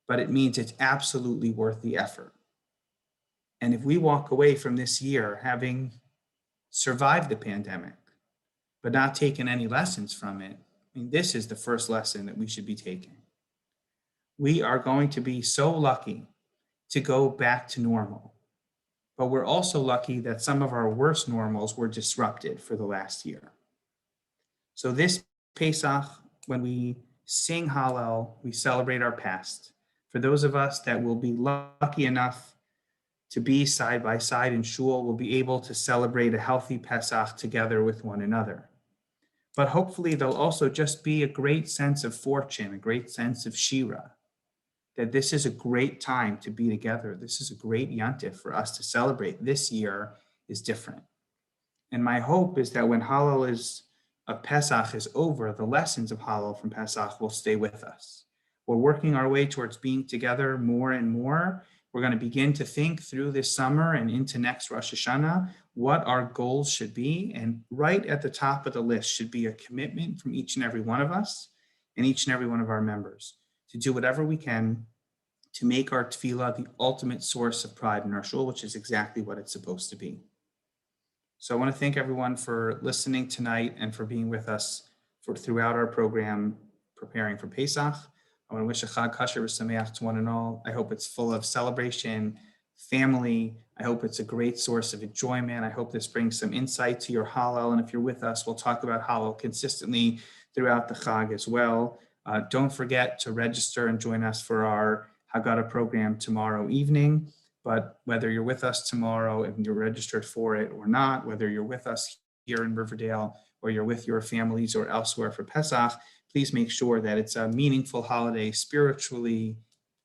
S1: but it means it's absolutely worth the effort. And if we walk away from this year having survived the pandemic, but not taken any lessons from it, I mean, this is the first lesson that we should be taking. We are going to be so lucky to go back to normal, but we're also lucky that some of our worst normals were disrupted for the last year. So this Pesach, when we sing Hallel, we celebrate our past. For those of us that will be lucky enough to be side by side in shul, we'll be able to celebrate a healthy Pesach together with one another. But hopefully there'll also just be a great sense of fortune, a great sense of Shira, that this is a great time to be together. This is a great Yantif for us to celebrate. This year is different. And my hope is that when Hallel of Pesach is over, the lessons of Hallel from Pesach will stay with us. We're working our way towards being together more and more. We're going to begin to think through this summer and into next Rosh Hashanah what our goals should be. And right at the top of the list should be a commitment from each and every one of us and each and every one of our members to do whatever we can to make our tefillah the ultimate source of pride in our shul, which is exactly what it's supposed to be. So I want to thank everyone for listening tonight and for being with us throughout our program preparing for Pesach. I want to wish a Chag Kasher v'Sameach to one and all. I hope it's full of celebration, family. I hope it's a great source of enjoyment. I hope this brings some insight to your Hallel. And if you're with us, we'll talk about Hallel consistently throughout the Chag as well. Don't forget to register and join us for our HaGadol program tomorrow evening. But whether you're with us tomorrow and you're registered for it or not, whether you're with us here in Riverdale or you're with your families or elsewhere for Pesach, please make sure that it's a meaningful holiday spiritually,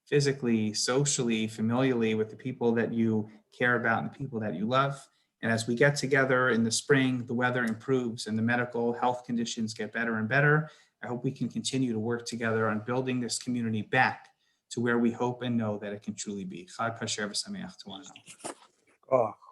S1: physically, socially, familially with the people that you care about and the people that you love. And as we get together in the spring, the weather improves and the medical health conditions get better and better. I hope we can continue to work together on building this community back to where we hope and know that it can truly be. Chag Kasher v'Sameach to one and all.
S6: Oh.